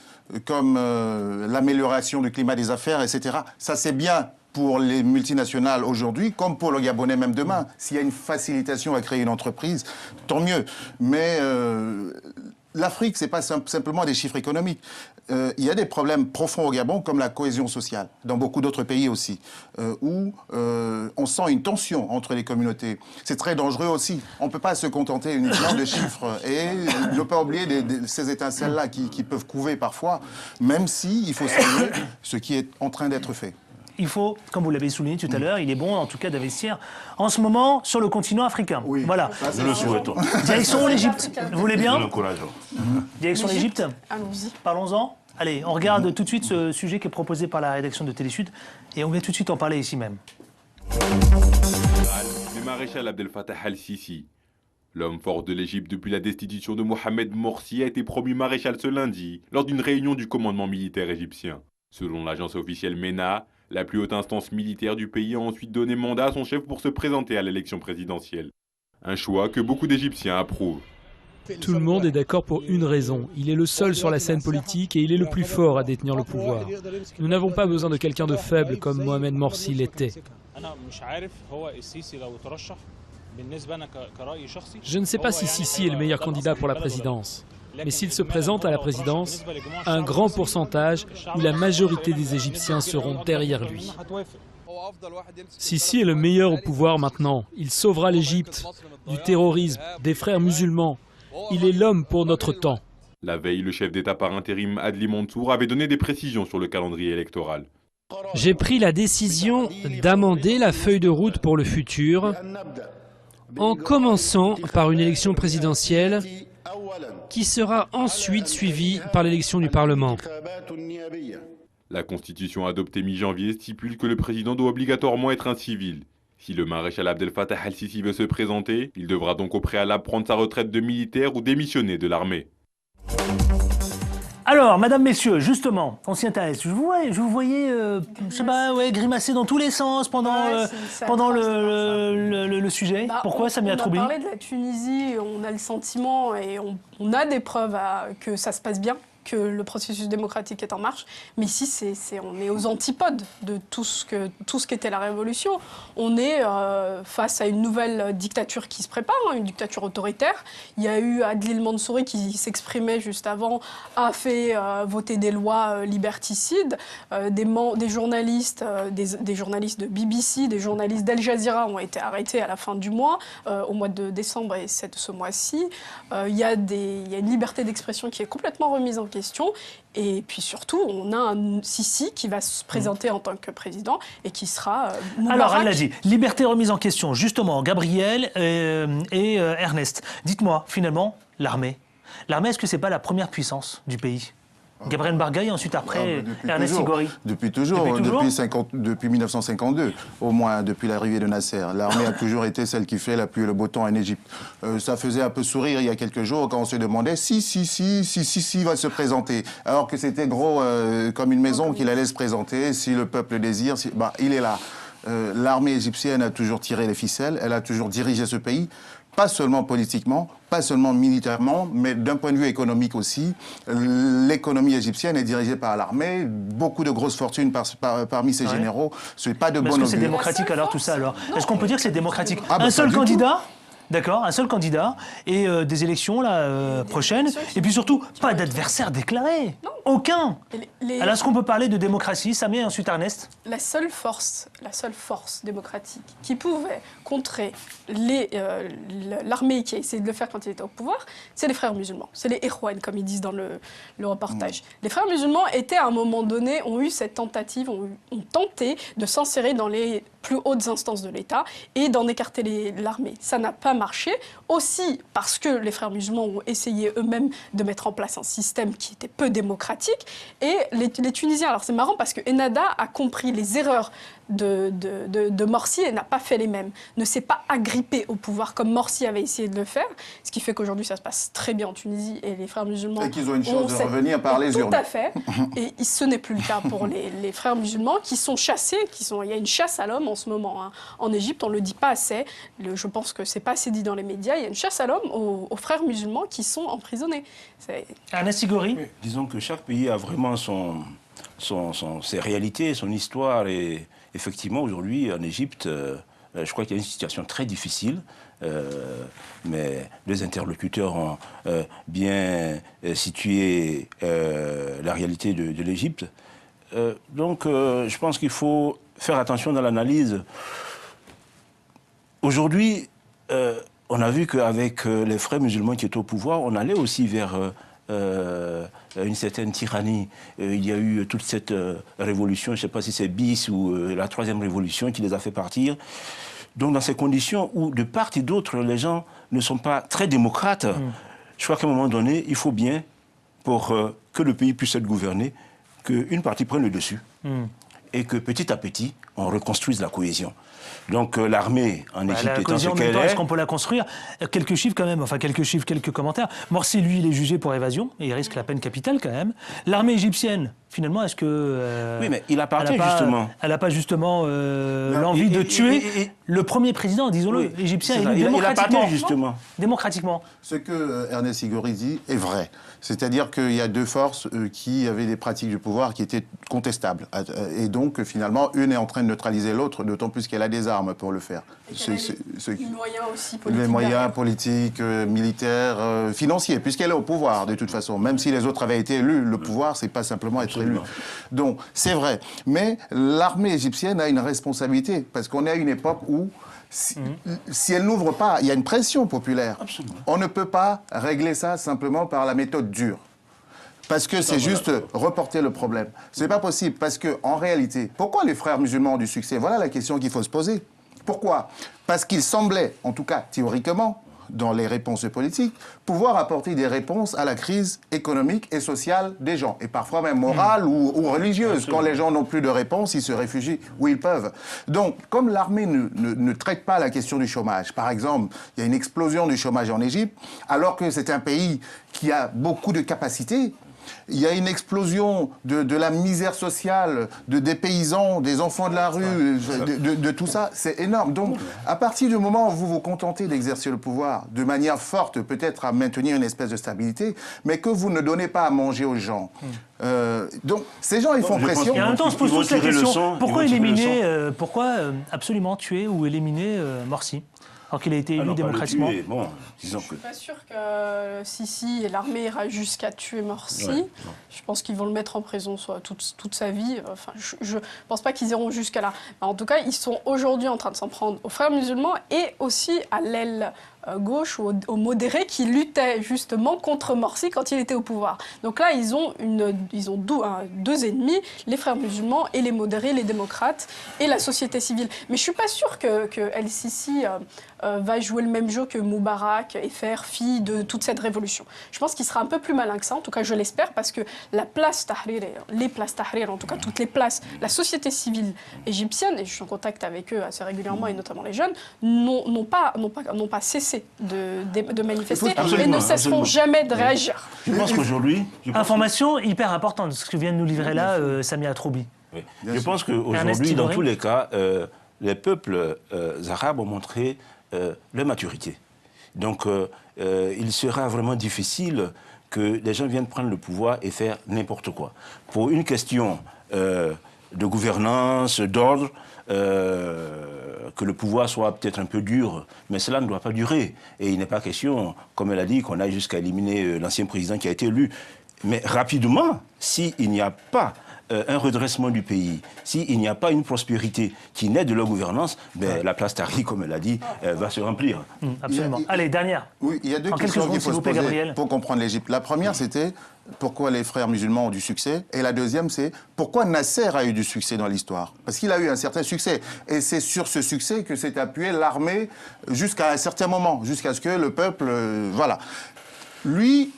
comme l'amélioration du climat des affaires, etc. Ça, c'est bien pour les multinationales aujourd'hui, comme pour le Gabonais même demain. S'il y a une facilitation à créer une entreprise, tant mieux. Mais l'Afrique, c'est pas simplement des chiffres économiques. Il y a des problèmes profonds au Gabon, comme la cohésion sociale, dans beaucoup d'autres pays aussi, où on sent une tension entre les communautés. C'est très dangereux aussi. On ne peut pas se contenter uniquement de chiffres. Et ne pas oublier ces étincelles-là qui peuvent couver parfois, même si il faut saluer ce qui est en train d'être fait. Il faut, comme vous l'avez souligné tout à l'heure, il est bon en tout cas d'investir en ce moment sur le continent africain. Oui. Voilà. Nous le souhaitons. Direction l'Égypte. Vous voulez bien? Nous l'encourageons. Direction l'Égypte. Allons-y. Parlons-en. Allez, on regarde tout de suite ce sujet qui est proposé par la rédaction de Télésud et on vient tout de suite en parler ici même. Le maréchal Abdel Fattah al-Sisi, l'homme fort de l'Égypte depuis la destitution de Mohamed Morsi, a été promu maréchal ce lundi lors d'une réunion du commandement militaire égyptien. Selon l'agence officielle MENA, la plus haute instance militaire du pays a ensuite donné mandat à son chef pour se présenter à l'élection présidentielle. Un choix que beaucoup d'Égyptiens approuvent. Tout le monde est d'accord pour une raison. Il est le seul sur la scène politique et il est le plus fort à détenir le pouvoir. Nous n'avons pas besoin de quelqu'un de faible comme Mohamed Morsi l'était. Je ne sais pas si Sisi est le meilleur candidat pour la présidence. Mais s'il se présente à la présidence, un grand pourcentage ou la majorité des Égyptiens seront derrière lui. Sisi est le meilleur au pouvoir maintenant. Il sauvera l'Égypte du terrorisme, des frères musulmans. Il est l'homme pour notre temps. La veille, le chef d'État par intérim Adli Mansour avait donné des précisions sur le calendrier électoral. J'ai pris la décision d'amender la feuille de route pour le futur en commençant par une élection présidentielle qui sera ensuite suivie par l'élection du Parlement. La Constitution adoptée mi-janvier stipule que le président doit obligatoirement être un civil. Si le maréchal Abdel Fattah al-Sisi veut se présenter, il devra donc au préalable prendre sa retraite de militaire ou démissionner de l'armée. Alors, madame, messieurs, justement, on s'y intéresse. Je vous voyais, je sais pas, grimacer dans tous les sens pendant le sujet. Pourquoi ça m'y a troublé? On a parlé de la Tunisie, on a le sentiment et on a des preuves que ça se passe bien, que le processus démocratique est en marche. Mais ici, on est aux antipodes de tout ce qu'était la révolution. On est face à une nouvelle dictature qui se prépare, une dictature autoritaire. Il y a eu Adlil Mansouri qui s'exprimait juste avant, a fait voter des lois liberticides. Des journalistes de BBC, des journalistes d'Al Jazeera ont été arrêtés à la fin du mois, au mois de décembre et ce mois-ci. Il y a une liberté d'expression qui est complètement remise en question. Et puis surtout, on a un Sisi qui va se présenter en tant que président et qui sera Moubarak. Alors, elle l'a dit, liberté remise en question. Justement, Gabriel et Ernest, dites-moi, finalement, l'armée. L'armée, est-ce que c'est pas la première puissance du pays? Gabriel Bargaï, ensuite après Ernest Sigori. Depuis toujours, depuis 1952, au moins depuis l'arrivée de Nasser. L'armée a toujours été celle qui fait la pluie et le beau temps en Égypte. Ça faisait un peu sourire il y a quelques jours quand on se demandait si va se présenter. Alors que c'était gros comme une maison qu'il allait se présenter, si le peuple le désire, il est là. L'armée égyptienne a toujours tiré les ficelles, elle a toujours dirigé ce pays. Pas seulement politiquement, pas seulement militairement, mais d'un point de vue économique aussi. L'économie égyptienne est dirigée par l'armée, beaucoup de grosses fortunes parmi ses généraux. Ce n'est pas de bon augure. Est-ce que c'est démocratique alors tout ça alors? Est-ce qu'on peut dire que c'est démocratique? Un seul candidat? D'accord, un seul candidat et des élections prochaines. Et puis surtout, pas d'adversaire déclaré. Non. Aucun. Alors est-ce qu'on peut parler de démocratie, Samia et ensuite Ernest? La seule force démocratique qui pouvait contrer l'armée qui a essayé de le faire quand il était au pouvoir, c'est les frères musulmans. C'est les Ikhwan, comme ils disent dans le reportage. Les frères musulmans étaient à un moment donné, ont eu cette tentative, ont tenté de s'insérer dans les plus hautes instances de l'État et d'en écarter l'armée. Ça n'a pas marché, aussi parce que les frères musulmans ont essayé eux-mêmes de mettre en place un système qui était peu démocratique. Et les Tunisiens, alors c'est marrant parce que Ennahda a compris les erreurs de Morsi et n'a pas fait les mêmes. Ne s'est pas agrippé au pouvoir comme Morsi avait essayé de le faire, ce qui fait qu'aujourd'hui ça se passe très bien en Tunisie et les frères musulmans... Et qu'ils ont une chance de revenir par les urnes. Tout à fait. Et ce n'est plus le cas pour les frères musulmans qui sont chassés, il y a une chasse à l'homme en ce moment. Hein. En Égypte, on ne le dit pas assez, je pense que ce n'est pas assez dit dans les médias, il y a une chasse à l'homme aux frères musulmans qui sont emprisonnés. Ernest Sigori. Oui, disons que chaque pays a vraiment ses réalités, son histoire et... Effectivement, aujourd'hui, en Égypte, je crois qu'il y a une situation très difficile, mais les interlocuteurs ont bien situé la réalité de l'Égypte. Donc, je pense qu'il faut faire attention dans l'analyse. Aujourd'hui, on a vu qu'avec les frères musulmans qui étaient au pouvoir, on allait aussi vers... une certaine tyrannie. Il y a eu toute cette révolution, je ne sais pas si c'est bis ou la troisième révolution qui les a fait partir. Donc dans ces conditions où de part et d'autre, les gens ne sont pas très démocrates, je crois qu'à un moment donné, il faut bien, pour que le pays puisse être gouverné, qu'une partie prenne le dessus. Et que petit à petit, on reconstruise la cohésion. Donc l'armée en Égypte étant ce qu'elle est... Est-ce qu'on peut la construire? Quelques chiffres quand même, quelques commentaires. Morsi, lui, il est jugé pour évasion et il risque la peine capitale quand même. L'armée égyptienne, finalement, est-ce que... oui, mais il appartient justement. Elle n'a pas justement l'envie de tuer le premier président, disons-le, égyptien, élu démocratiquement. Il appartient justement. Démocratiquement. Ce que Ernest Sigori dit est vrai. C'est-à-dire qu'il y a deux forces qui avaient des pratiques du pouvoir qui étaient contestables. Et donc, finalement, une est en train de neutraliser l'autre, d'autant plus qu'elle a des armes pour le faire. Les moyens aussi politiques. Les moyens politiques, militaires, financiers, puisqu'elle est au pouvoir, de toute façon. Même si les autres avaient été élus, le pouvoir, c'est pas simplement être élu. Donc, c'est vrai. Mais l'armée égyptienne a une responsabilité, parce qu'on est à une époque où si elle n'ouvre pas, il y a une pression populaire. Absolument. On ne peut pas régler ça simplement par la méthode dure. Parce que c'est juste reporter le problème. Ce n'est pas possible, parce qu'en réalité, pourquoi les frères musulmans ont du succès? Voilà la question qu'il faut se poser. Pourquoi? Parce qu'ils semblaient, en tout cas théoriquement, dans les réponses politiques, pouvoir apporter des réponses à la crise économique et sociale des gens, et parfois même morale ou religieuse. Absolument. Quand les gens n'ont plus de réponse, ils se réfugient où ils peuvent. Donc, comme l'armée ne traite pas la question du chômage, par exemple, il y a une explosion du chômage en Égypte, alors que c'est un pays qui a beaucoup de capacités. Il y a une explosion de la misère sociale, des paysans, des enfants de la rue, de tout ça. C'est énorme. Donc, à partir du moment où vous vous contentez d'exercer le pouvoir de manière forte, peut-être à maintenir une espèce de stabilité, mais que vous ne donnez pas à manger aux gens. Donc, ces gens, ils font pression. Et en même temps, on se pose tous la question, pourquoi éliminer, pourquoi absolument tuer ou éliminer Morsi ? Alors qu'il a été élu démocratiquement. Bon, disons que... Je ne suis pas sûr que Sisi et l'armée ira jusqu'à tuer Morsi. Je pense qu'ils vont le mettre en prison toute sa vie. Enfin, je ne pense pas qu'ils iront jusqu'à là. En tout cas, ils sont aujourd'hui en train de s'en prendre aux frères musulmans et aussi à l'aile gauche ou aux modérés qui luttaient justement contre Morsi quand il était au pouvoir. Donc là, ils ont deux ennemis, les frères musulmans et les modérés, les démocrates et la société civile. Mais je ne suis pas sûre que El-Sisi va jouer le même jeu que Moubarak et faire fi de toute cette révolution. Je pense qu'il sera un peu plus malin que ça, en tout cas je l'espère, parce que la place Tahrir, les places Tahrir, en tout cas toutes les places, la société civile égyptienne, et je suis en contact avec eux assez régulièrement, et notamment les jeunes, n'ont pas cessé de manifester et ne cesseront jamais de réagir. Je pense qu'aujourd'hui... Information hyper importante, ce que vient de nous livrer là Samia Atroubi. Oui. Je pense qu'aujourd'hui, dans tous les cas, les peuples arabes ont montré leur maturité. Donc, il sera vraiment difficile que les gens viennent prendre le pouvoir et faire n'importe quoi. Pour une question de gouvernance, d'ordre, que le pouvoir soit peut-être un peu dur, mais cela ne doit pas durer. Et il n'est pas question, comme elle a dit, qu'on aille jusqu'à éliminer l'ancien président qui a été élu. Mais rapidement, s'il n'y a pas un redressement du pays, s'il n'y a pas une prospérité qui naît de leur gouvernance, ben, la place Tahrir, comme elle a dit, va se remplir. Absolument. Allez, dernière. Oui, il y a deux questions qu'il faut se poser pour comprendre l'Égypte. La première, c'était pourquoi les frères musulmans ont du succès. Et la deuxième, c'est pourquoi Nasser a eu du succès dans l'histoire. Parce qu'il a eu un certain succès. Et c'est sur ce succès que s'est appuyée l'armée jusqu'à un certain moment, jusqu'à ce que le peuple... voilà. Lui...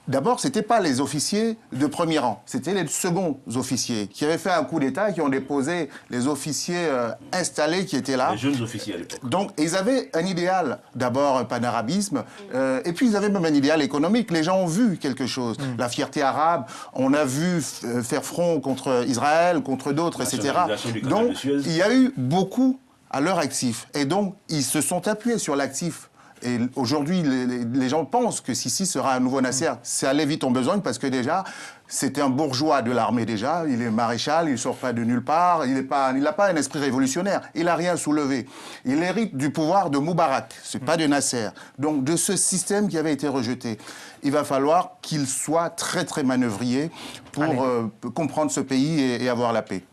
D'abord, ce n'étaient pas les officiers de premier rang, c'était les seconds officiers qui avaient fait un coup d'État, qui ont déposé les officiers installés qui étaient là. Les jeunes officiers à l'époque. Donc, ils avaient un idéal, d'abord un panarabisme, et puis ils avaient même un idéal économique. Les gens ont vu quelque chose, la fierté arabe, on a vu faire front contre Israël, contre d'autres, etc. Donc, il y a eu beaucoup à leur actif. Et donc, ils se sont appuyés sur l'actif. Et aujourd'hui, les gens pensent que Sisi sera un nouveau Nasser. C'est aller vite en besogne parce que déjà, c'est un bourgeois de l'armée déjà. Il est maréchal, il ne sort pas de nulle part. Il n'a pas un esprit révolutionnaire. Il n'a rien soulevé. Il hérite du pouvoir de Moubarak. Ce n'est pas de Nasser. Donc, de ce système qui avait été rejeté. Il va falloir qu'il soit très, très manœuvrier pour comprendre ce pays et avoir la paix.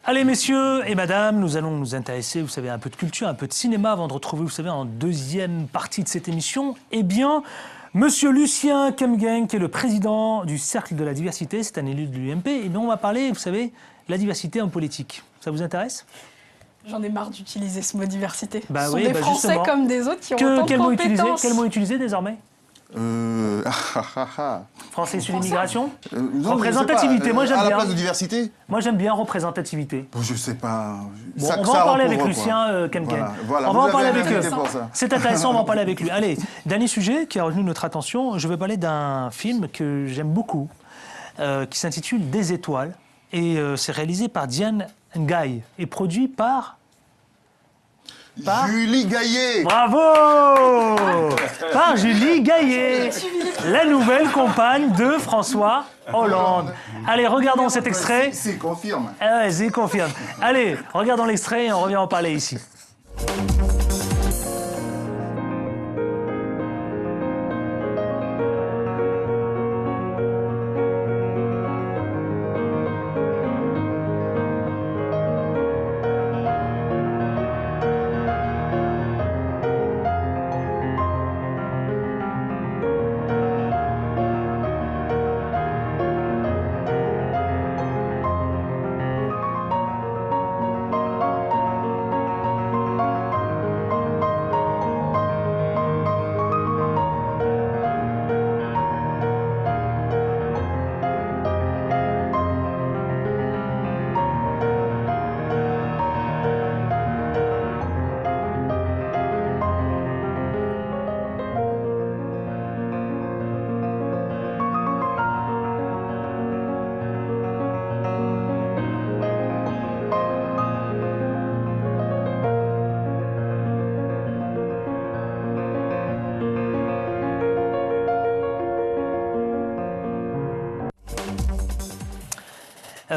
Allez, messieurs et madame, nous allons nous intéresser, vous savez, à un peu de culture, un peu de cinéma, avant de retrouver, vous savez, en deuxième partie de cette émission, eh bien, monsieur Lucien Kemgeng, qui est le président du Cercle de la Diversité, c'est un élu de l'UMP, et bien on va parler, vous savez, de la diversité en politique. Ça vous intéresse ? J'en ai marre d'utiliser ce mot diversité. Bah ce sont des Français justement. comme des autres qui ont autant de compétences. Quel mot utiliser désormais ? Français issus d'immigration. Représentativité, moi j'aime bien. À la place de diversité. Moi j'aime bien représentativité. Bon, je sais pas. Bon, on va en parler avec Lucien Kemgeng. Voilà, on va en parler avec eux. C'est intéressant, on va en parler avec lui. Allez, dernier sujet qui a retenu notre attention. Je vais parler d'un film que j'aime beaucoup, qui s'intitule Des étoiles. Et c'est réalisé par Diane Ngaï et produit par Julie Gaillet. Bravo. Par Julie Gaillet, la nouvelle compagne de François Hollande. Allez, regardons cet extrait. C'est confirme. Ah ouais, c'est confirme. Allez, regardons l'extrait et on revient en parler ici.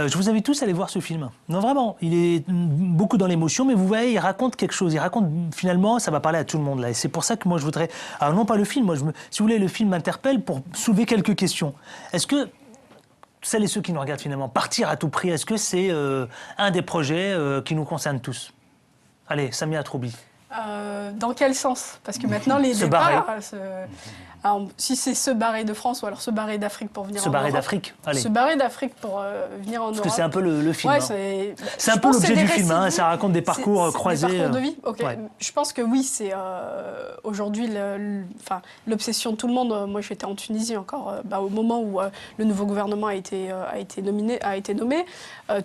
Je vous invite tous à aller voir ce film. Non, vraiment, il est beaucoup dans l'émotion, mais vous voyez, il raconte quelque chose. Il raconte, finalement, ça va parler à tout le monde, là. Et c'est pour ça que moi, je voudrais... Alors, non pas le film, si vous voulez, le film m'interpelle pour soulever quelques questions. Est-ce que, celles et ceux qui nous regardent, finalement, partir à tout prix, est-ce que c'est un des projets qui nous concerne tous ? Allez, Samia Atroubi. Dans quel sens? Parce que maintenant, les Se départs... barrer. Alors, si c'est se barrer de France ou alors se barrer d'Afrique pour venir Se en barrer Europe. d'Afrique, allez. Se barrer d'Afrique pour venir en Parce Europe. que c'est un peu le film. Ouais, hein. c'est C'est un peu l'objet du film, hein, récits. ça raconte des parcours C'est croisés. Des parcours de vie. Ok. Ouais. Je pense que oui, c'est aujourd'hui l'obsession de tout le monde. Moi, j'étais en Tunisie encore au moment où le nouveau gouvernement a été nommé.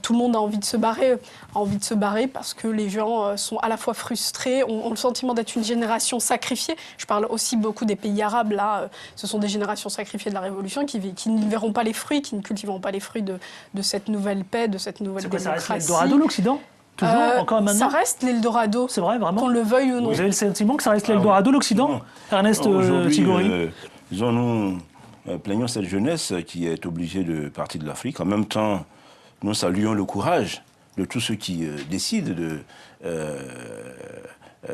Tout le monde a envie de se barrer, parce que les gens sont à la fois frustrés, ont le sentiment d'être une génération sacrifiée. Je parle aussi beaucoup des pays arabes. Là, ce sont des générations sacrifiées de la Révolution qui ne verront pas les fruits, qui ne cultiveront pas les fruits de cette nouvelle paix, de cette nouvelle C'est quoi, démocratie. ça reste l'Eldorado, l'Occident? Toujours, encore maintenant? Ça reste l'Eldorado. C'est vrai, vraiment? Qu'on le veuille ou non. Vous avez le sentiment que ça reste l'Eldorado, l'Occident? Ernest Tigori? Nous plaignons cette jeunesse qui est obligée de partir de l'Afrique. En même temps, nous saluons le courage de tous ceux qui décident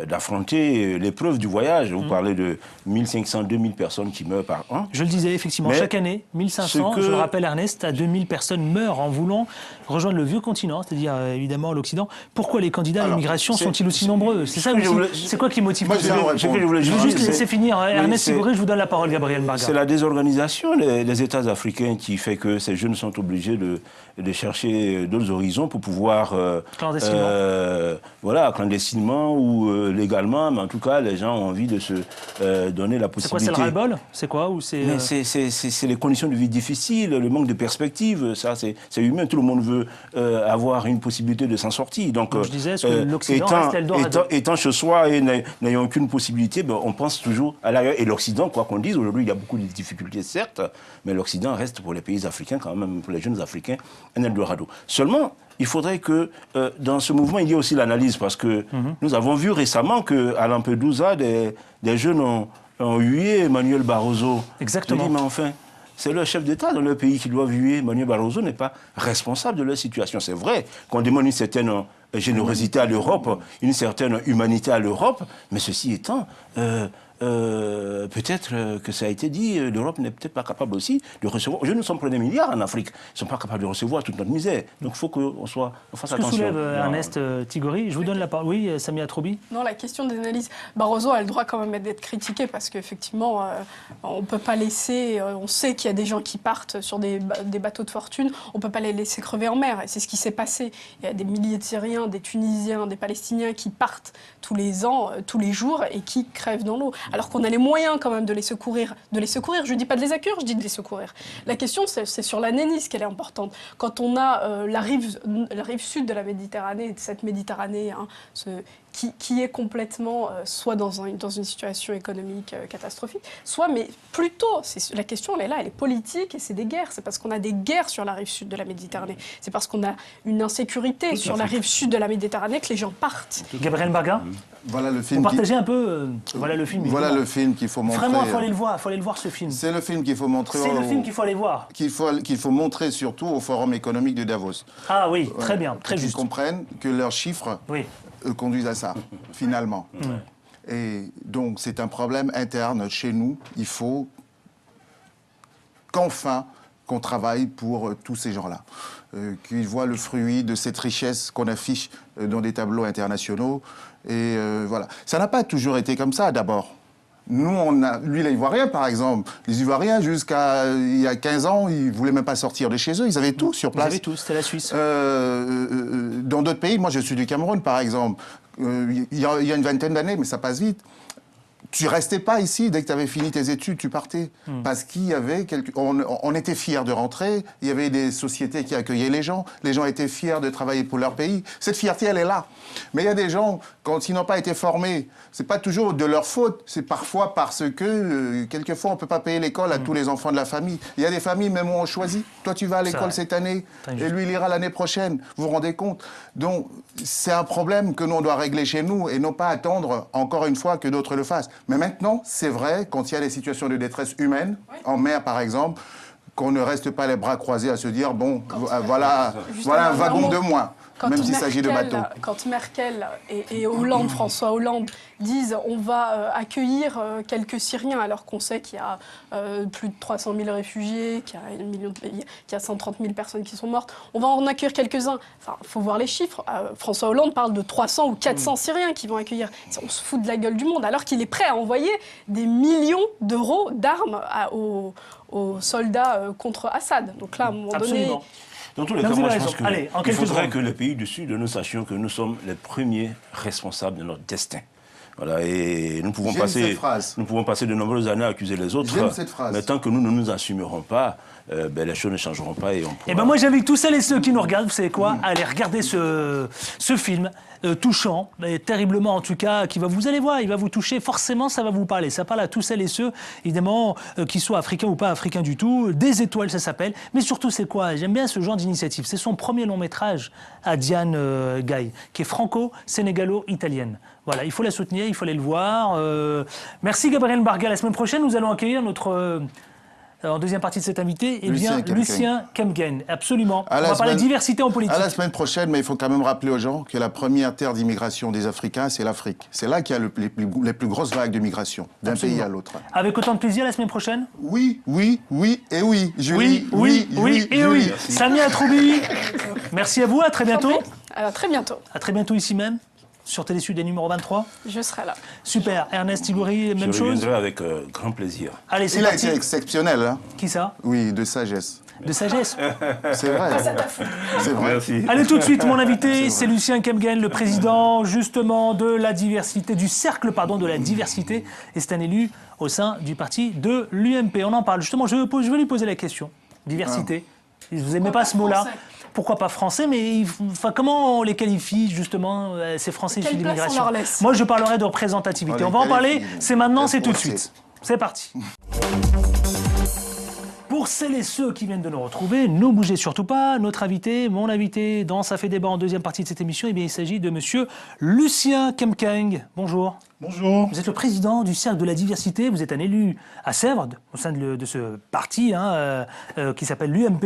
d'affronter l'épreuve du voyage. Vous parlez de 1500, 2000 personnes qui meurent par an. Je le disais, effectivement, Mais chaque année, 1500, je le rappelle Ernest, à 2000 personnes meurent en voulant rejoindre le vieux continent, c'est-à-dire évidemment l'Occident. Pourquoi les candidats à l'immigration sont-ils aussi nombreux? C'est ça aussi. C'est quoi qui motive tout ça? Je veux juste laisser finir Ernest Tigori, je vous donne la parole, Gabriel Barga. C'est la désorganisation des États africains qui fait que ces jeunes sont obligés de chercher d'autres horizons pour pouvoir... clandestinement ou légalement, mais en tout cas, les gens ont envie de se donner la possibilité... C'est quoi, c'est le ras-le-bol? C'est quoi ou c'est les conditions de vie difficiles, le manque de perspective, ça c'est humain, tout le monde veut avoir une possibilité de s'en sortir. Donc, je disais, est-ce que l'Occident reste l'Eldorado? Étant chez soi et n'ayant aucune possibilité, on pense toujours à l'ailleurs. Et l'Occident, quoi qu'on dise, aujourd'hui il y a beaucoup de difficultés certes, mais l'Occident reste pour les pays africains quand même, pour les jeunes Africains, un Eldorado. Seulement, il faudrait que dans ce mouvement, il y ait aussi l'analyse, parce que nous avons vu récemment qu'à Lampedusa, des jeunes ont hué Emmanuel Barroso. Exactement. Je dis, mais enfin, c'est le chef d'État dans leur pays qui doit huer. Emmanuel Barroso n'est pas responsable de leur situation. C'est vrai qu'on demande une certaine générosité à l'Europe, une certaine humanité à l'Europe, mais ceci étant... peut-être que ça a été dit, l'Europe n'est peut-être pas capable aussi de recevoir. Aujourd'hui, nous sommes près des milliards en Afrique. Ils ne sont pas capables de recevoir toute notre misère. Donc il faut qu'on fasse attention. Ce que soulève Ernest Tigori, je vous donne la parole. Oui, Samia Troubi. Non, la question des analyses. Barroso a le droit quand même d'être critiqué parce qu'effectivement, on ne peut pas laisser. On sait qu'il y a des gens qui partent sur des bateaux de fortune. On ne peut pas les laisser crever en mer. Et c'est ce qui s'est passé. Il y a des milliers de Syriens, des Tunisiens, des Palestiniens qui partent tous les ans, tous les jours et qui crèvent dans l'eau. Alors qu'on a les moyens quand même de les secourir. Je ne dis pas de les accueillir, je dis de les secourir. La question, c'est sur l'analyse qu'elle est importante. Quand on a la rive sud de la Méditerranée, de cette Méditerranée, qui est complètement soit dans une situation économique catastrophique, soit, mais plutôt, la question, elle est là, elle est politique et c'est des guerres. C'est parce qu'on a des guerres sur la rive sud de la Méditerranée. C'est parce qu'on a une insécurité sur la rive sud de la Méditerranée que les gens partent. Gabriel Barga, voilà le film. Vous partagez un peu voilà le film. Voilà le film qu'il faut montrer. Vraiment, il faut aller le voir ce film. C'est le film qu'il faut montrer. C'est le film qu'il faut aller voir. Qu'il faut montrer surtout au Forum économique de Davos. Ah oui, très bien, très juste. Qu'ils comprennent que leurs chiffres conduisent à ça, finalement. Et donc, c'est un problème interne chez nous. Il faut qu'enfin qu'on travaille pour tous ces gens-là. Qu'ils voient le fruit de cette richesse qu'on affiche dans des tableaux internationaux. Et voilà. Ça n'a pas toujours été comme ça, d'abord. Nous, lui, les Ivoiriens, par exemple, les Ivoiriens, jusqu'à il y a 15 ans, ils ne voulaient même pas sortir de chez eux. Ils avaient tout sur place. Ils avaient tout, c'était la Suisse. Dans d'autres pays, moi, je suis du Cameroun, par exemple. Il y a une vingtaine d'années, mais ça passe vite. Tu restais pas ici, dès que tu avais fini tes études, tu partais. Parce qu'il y avait on était fiers de rentrer, il y avait des sociétés qui accueillaient les gens étaient fiers de travailler pour leur pays. Cette fierté, elle est là. Mais il y a des gens, quand ils n'ont pas été formés, c'est pas toujours de leur faute, c'est parfois parce que, quelquefois, on peut pas payer l'école à tous les enfants de la famille. Il y a des familles, même où on choisit. Toi, tu vas à l'école cette année, et lui, il ira l'année prochaine. Vous vous rendez compte? Donc, c'est un problème que nous, on doit régler chez nous, et non pas attendre, encore une fois, que d'autres le fassent. Mais maintenant, c'est vrai, quand il y a des situations de détresse humaine, en mer par exemple, qu'on ne reste pas les bras croisés à se dire, bon, voilà un wagon de moins. même s'il s'agit de bateaux. Quand Merkel et Hollande, François Hollande, disent on va accueillir quelques Syriens, alors qu'on sait qu'il y a plus de 300 000 réfugiés, qu'il y a 130 000 personnes qui sont mortes, on va en accueillir quelques-uns. Enfin, il faut voir les chiffres. François Hollande parle de 300 ou 400 Syriens qui vont accueillir. On se fout de la gueule du monde, alors qu'il est prêt à envoyer des millions d'euros d'armes aux soldats contre Assad. Donc là, à un moment donné... Dans tous les Non, cas, vous moi, avez je pense raison. Allez, en qu'il quelques faudrait secondes. que les pays du Sud, nous sachions que nous sommes les premiers responsables de notre destin. Voilà, et nous pouvons passer de nombreuses années à accuser les autres. J'aime cette phrase. Mais tant que nous ne nous assumerons pas, les choses ne changeront pas et on pourra... Eh ben moi j'invite tous celles et ceux qui nous regardent, vous savez quoi, à aller regarder ce film touchant, et terriblement en tout cas, vous allez voir, il va vous toucher, forcément ça va vous parler. Ça parle à tous celles et ceux, évidemment, qu'ils soient africains ou pas africains du tout. Des étoiles, ça s'appelle. Mais surtout, c'est quoi? J'aime bien ce genre d'initiative. C'est son premier long métrage à Diane Gaye, qui est franco-sénégalo-italienne. Voilà, il faut la soutenir, il faut aller le voir. Merci Gabriel Barga. La semaine prochaine, nous allons accueillir notre... en deuxième partie de cet invité, Lucien Kemken. Absolument. On va parler de diversité en politique. À la semaine prochaine, mais il faut quand même rappeler aux gens que la première terre d'immigration des Africains, c'est l'Afrique. C'est là qu'il y a les plus grosses vagues de migration, d'un pays à l'autre. Avec autant de plaisir la semaine prochaine? Oui, oui, oui et oui. Julie, oui et oui. Samia Troubi, merci à vous, à très bientôt. À très bientôt. À très bientôt ici même, sur Télésud et numéro 23. Je serai là. Super. Ernest Tigouri, même chose? Je reviendrai avec grand plaisir. Allez, c'est Il a parti. été exceptionnel. Hein. Qui ça? Oui, de sagesse. De sagesse. C'est vrai. C'est vrai. Merci. Allez, tout de suite, mon invité, c'est Lucien Kemken, le président justement de la diversité, du cercle de la diversité. Et c'est un élu au sein du parti de l'UMP. On en parle justement, je vais lui poser la question. Diversité. Vous n'aimez pas ce mot-là? Pourquoi pas français, mais comment on les qualifie justement, ces Français issus Quelle place d'immigration? on leur laisse? Moi, je parlerai de représentativité. On On va en les parler, qualifie. c'est maintenant, c'est tout de Français. suite. C'est parti. Pour celles et ceux qui viennent de nous retrouver, ne bougez surtout pas. Notre invité, mon invité, dans Ça fait débat en deuxième partie de cette émission, eh bien, il s'agit de monsieur Lucien Kemken. Bonjour. Bonjour. Vous êtes le président du Cercle de la Diversité. Vous êtes un élu à Sèvres, au sein de ce parti qui s'appelle l'UMP.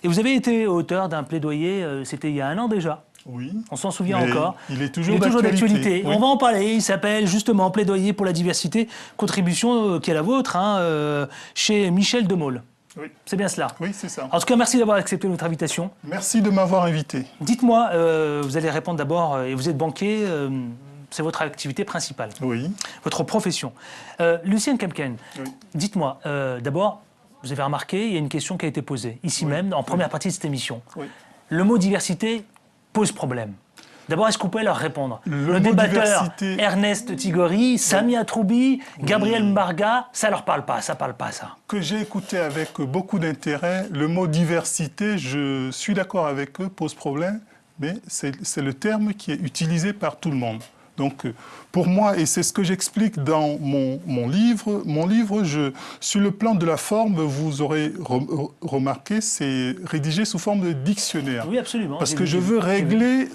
Et vous avez été auteur d'un plaidoyer, c'était il y a 1 an déjà. Oui. On s'en souvient Mais encore. il est toujours d'actualité. Oui. On va en parler. Il s'appelle justement Plaidoyer pour la diversité, contribution qui est la vôtre, chez Michel Demôle. Oui. C'est bien cela. Oui, c'est ça. En tout cas, merci d'avoir accepté notre invitation. Merci de m'avoir invité. Dites-moi, vous allez répondre d'abord, et vous êtes banquier, c'est votre activité principale, Oui. votre profession. Lucien Kemken, Oui. dites-moi, d'abord, vous avez remarqué, il y a une question qui a été posée, ici même, en première partie de cette émission. Oui. Le mot diversité pose problème. D'abord, est-ce que vous pouvez leur répondre? Le mot débatteur diversité- Ernest Tigouri, Samia Troubi, Gabriel Mbarga, ça leur parle pas, ça parle pas, ça. Que j'ai écouté avec beaucoup d'intérêt, le mot diversité, je suis d'accord avec eux, pose problème, mais c'est le terme qui est utilisé par tout le monde. Donc, pour moi, et c'est ce que j'explique dans mon livre, sur le plan de la forme, vous aurez remarqué, c'est rédigé sous forme de dictionnaire. Oui, absolument. Parce J'ai que vu, je veux j'ai vu. régler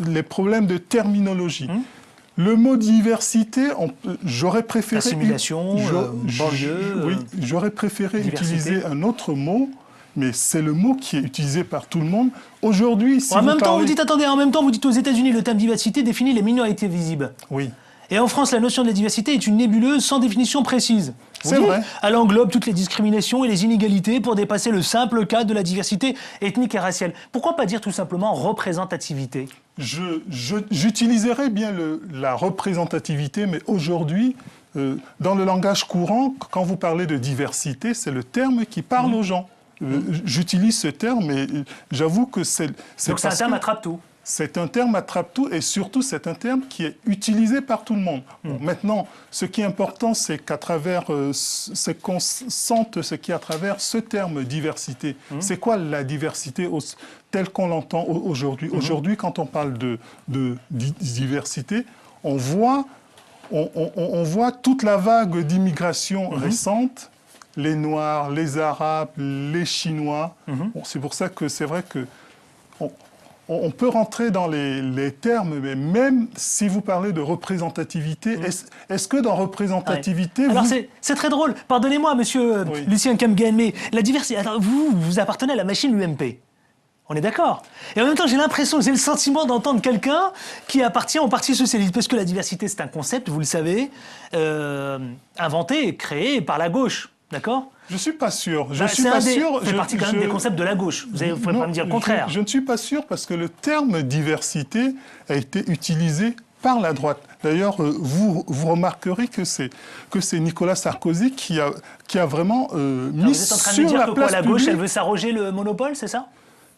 les problèmes de terminologie. Le mot diversité, j'aurais préféré... Assimilation, banlieue, oui, j'aurais préféré diversité. utiliser un autre mot, mais c'est le mot qui est utilisé par tout le monde. Aujourd'hui, si En vous même temps, parlez- vous dites, attendez, en même temps, vous dites aux États-Unis, le terme diversité définit les minorités visibles. Oui. Et en France, la notion de la diversité est une nébuleuse sans définition précise. C'est Oui, vrai. Elle englobe toutes les discriminations et les inégalités pour dépasser le simple cadre de la diversité ethnique et raciale. Pourquoi pas dire tout simplement représentativité? J'utiliserai bien la représentativité, mais aujourd'hui, dans le langage courant, quand vous parlez de diversité, c'est le terme qui parle aux gens. J'utilise ce terme, mais j'avoue que c'est Donc c'est un parce terme que attrape-tout. c'est un terme attrape-tout et surtout c'est un terme qui est utilisé par tout le monde. Bon, maintenant, ce qui est important, c'est qu'à travers, c'est qu'on sente ce qui est à travers ce terme diversité. C'est quoi la diversité telle qu'on l'entend aujourd'hui? Aujourd'hui, quand on parle de diversité, on voit toute la vague d'immigration récente, les Noirs, les Arabes, les Chinois. Bon, c'est pour ça que c'est vrai que on peut rentrer dans les termes, mais même si vous parlez de représentativité, est-ce que dans représentativité... Alors c'est très drôle. Pardonnez-moi, monsieur Oui. Lucien Kemken, mais la diversité... Attends, vous appartenez à la machine UMP. On est d'accord. Et en même temps, j'ai le sentiment d'entendre quelqu'un qui appartient au Parti socialiste. Parce que la diversité, c'est un concept, vous le savez, inventé et créé par la gauche. D'accord ? Je ne suis pas sûr. Ça fait partie quand même des concepts de la gauche. Vous ne pouvez pas me dire le contraire. Je ne suis pas sûr parce que le terme diversité a été utilisé par la droite. D'ailleurs, vous remarquerez que c'est Nicolas Sarkozy qui a vraiment mis sur la place publique... Vous êtes en train de me dire que la gauche, elle veut s'arroger le monopole, c'est ça ?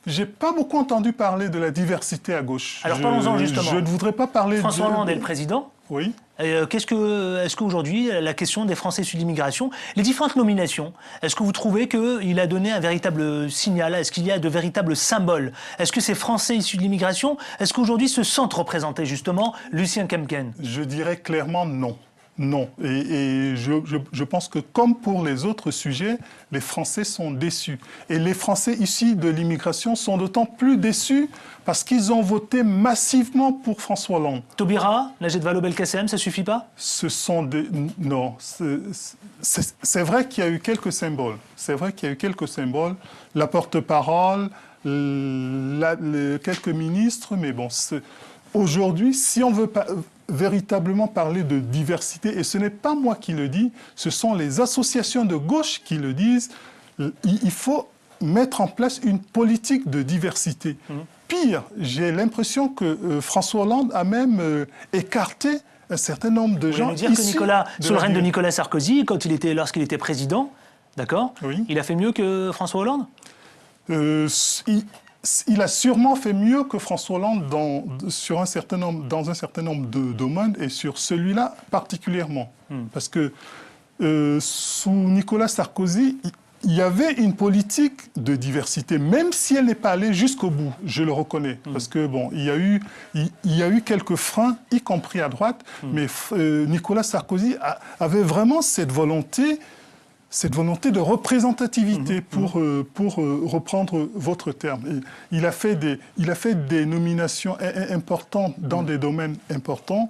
J'ai pas beaucoup entendu parler de la diversité à gauche. Alors parlons-en justement. Je ne voudrais pas parler François Hollande est le président. Oui. Est-ce qu'aujourd'hui, la question des Français issus de l'immigration, les différentes nominations, est-ce que vous trouvez qu'il a donné un véritable signal ? Est-ce qu'il y a de véritables symboles ? Est-ce que ces Français issus de l'immigration, est-ce qu'aujourd'hui se sentent représentés justement, Lucien Kemken ? Je dirais clairement non. Non. Et je pense que comme pour les autres sujets, les Français sont déçus. Et les Français issus de l'immigration sont d'autant plus déçus parce qu'ils ont voté massivement pour François Hollande. Taubira, Najat Vallaud-Belkacem, ça suffit pas ? Ce sont des... Non. C'est vrai qu'il y a eu quelques symboles. C'est vrai qu'il y a eu quelques symboles. La porte-parole, quelques ministres, mais bon... Aujourd'hui, si on veut véritablement parler de diversité, et ce n'est pas moi qui le dis, ce sont les associations de gauche qui le disent, il faut mettre en place une politique de diversité. Pire, j'ai l'impression que François Hollande a même écarté un certain nombre de gens. Vous voulez nous dire que sous le règne de Nicolas Sarkozy, lorsqu'il était président, d'accord, oui. Il a fait mieux que François Hollande ? Il a sûrement fait mieux que François Hollande dans un certain nombre de domaines et sur celui-là particulièrement. Parce que sous Nicolas Sarkozy, il y avait une politique de diversité, même si elle n'est pas allée jusqu'au bout, je le reconnais. Parce que bon, il y a eu quelques freins, y compris à droite, mais Nicolas Sarkozy avait vraiment cette volonté de représentativité, pour reprendre votre terme. Et il a fait des nominations importantes dans des domaines importants.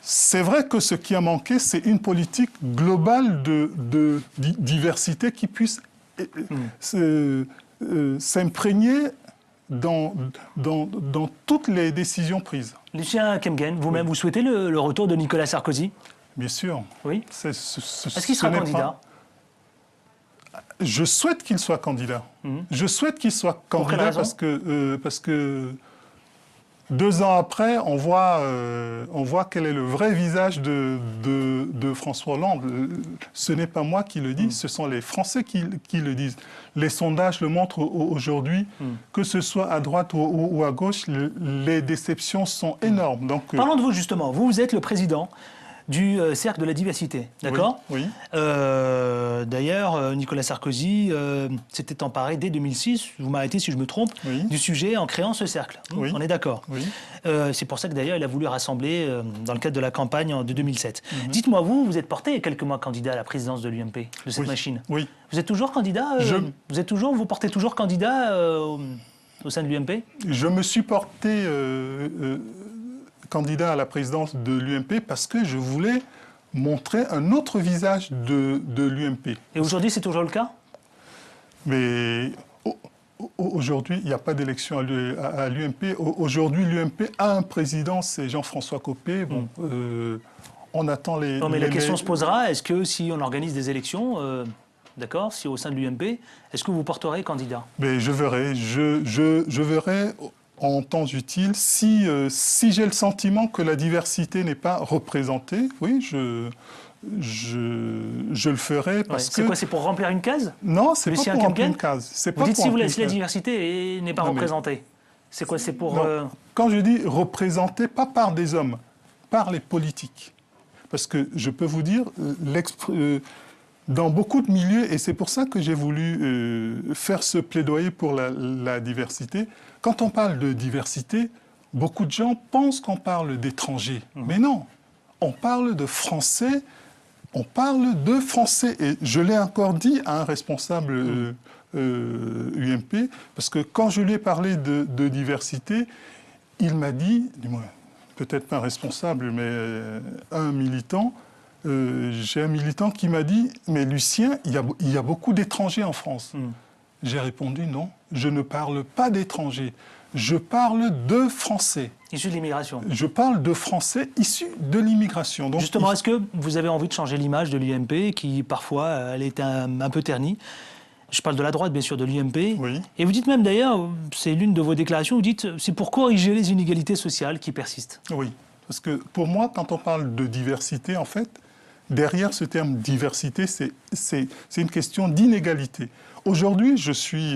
C'est vrai que ce qui a manqué, c'est une politique globale de diversité qui puisse s'imprégner dans toutes les décisions prises. Lucien Kemken, vous-même, vous souhaitez le retour de Nicolas Sarkozy ? Bien sûr. Oui. Est-ce qu'il sera candidat ? Je souhaite qu'il soit candidat. Je souhaite qu'il soit candidat parce que 2 ans après, on voit quel est le vrai visage de François Hollande. Ce n'est pas moi qui le dis, ce sont les Français qui le disent. Les sondages le montrent aujourd'hui, que ce soit à droite ou à gauche, les déceptions sont énormes. Donc, parlons de vous justement. Vous êtes le président du Cercle de la diversité, d'accord ? Oui. D'ailleurs, Nicolas Sarkozy s'était emparé dès 2006, vous m'arrêtez si je me trompe, du sujet en créant ce cercle. On est d'accord. Oui. C'est pour ça que d'ailleurs il a voulu rassembler dans le cadre de la campagne de 2007. Dites-moi, vous êtes porté quelques mois candidat à la présidence de l'UMP, de cette machine. Oui. Vous êtes toujours candidat vous portez toujours candidat au sein de l'UMP ? Je me suis porté candidat à la présidence de l'UMP parce que je voulais montrer un autre visage de l'UMP. Et aujourd'hui, c'est toujours le cas ? Mais aujourd'hui, il n'y a pas d'élection à l'UMP. Aujourd'hui, l'UMP a un président, c'est Jean-François Copé. Bon, on attend les... Non, mais la question se posera, est-ce que si on organise des élections, d'accord, si au sein de l'UMP, est-ce que vous porterez candidat ? Mais je verrai. Je verrai... en temps utile, si j'ai le sentiment que la diversité n'est pas représentée, oui, je le ferai parce que... C'est quoi, c'est pour remplir une case ? Non, c'est pas pour remplir une case. Vous dites si la diversité n'est pas représentée. C'est quoi, c'est pour... Quand je dis représentée, pas par des hommes, par les politiques. Parce que je peux vous dire, dans beaucoup de milieux, et c'est pour ça que j'ai voulu faire ce plaidoyer pour la diversité, quand on parle de diversité, beaucoup de gens pensent qu'on parle d'étrangers. Mais non, on parle de Français, Et je l'ai encore dit à un responsable UMP, parce que quand je lui ai parlé de diversité, il m'a dit, peut-être pas un responsable, mais un militant, j'ai un militant qui m'a dit « Mais Lucien, il y a beaucoup d'étrangers en France. » J'ai répondu non, je ne parle pas d'étrangers, je parle de Français. Issus de l'immigration. Je parle de Français issus de l'immigration. Donc, justement, est-ce que vous avez envie de changer l'image de l'UMP, qui parfois, elle est un peu ternie? Je parle de la droite, bien sûr, de l'UMP. Oui. Et vous dites même d'ailleurs, c'est l'une de vos déclarations, vous dites, c'est pour corriger les inégalités sociales qui persistent. Oui, parce que pour moi, quand on parle de diversité, en fait, derrière ce terme diversité, c'est une question d'inégalité. Aujourd'hui, je suis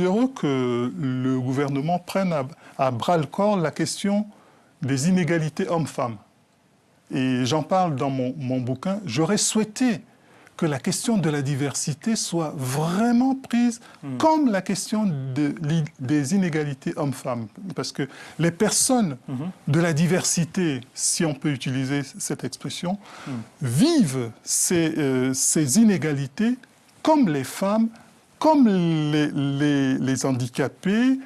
heureux que le gouvernement prenne à bras-le-corps la question des inégalités hommes-femmes. Et j'en parle dans mon bouquin. J'aurais souhaité que la question de la diversité soit vraiment prise comme la question des inégalités hommes-femmes. Parce que les personnes de la diversité, si on peut utiliser cette expression, vivent ces inégalités comme les femmes, comme les handicapés,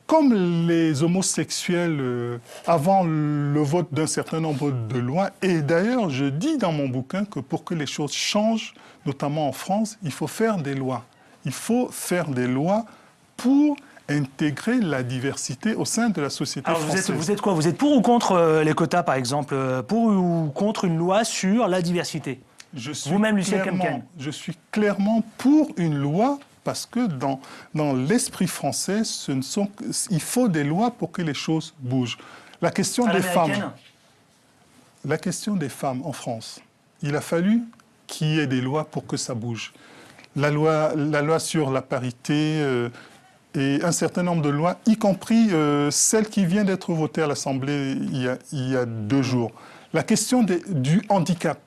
comme les homosexuels avant le vote d'un certain nombre de lois. Et d'ailleurs, je dis dans mon bouquin que pour que les choses changent, notamment en France, il faut faire des lois. Il faut faire des lois pour intégrer la diversité au sein de la société française. Vous êtes quoi? Vous êtes pour ou contre les quotas, par exemple? Pour ou contre une loi sur la diversité? Vous-même, Lucien Kemken. Je suis clairement pour une loi. Parce que dans l'esprit français, il faut des lois pour que les choses bougent. La question des femmes en France, il a fallu qu'il y ait des lois pour que ça bouge. La loi sur la parité et un certain nombre de lois, y compris celle qui vient d'être votée à l'Assemblée il y a 2 jours. La question du handicap.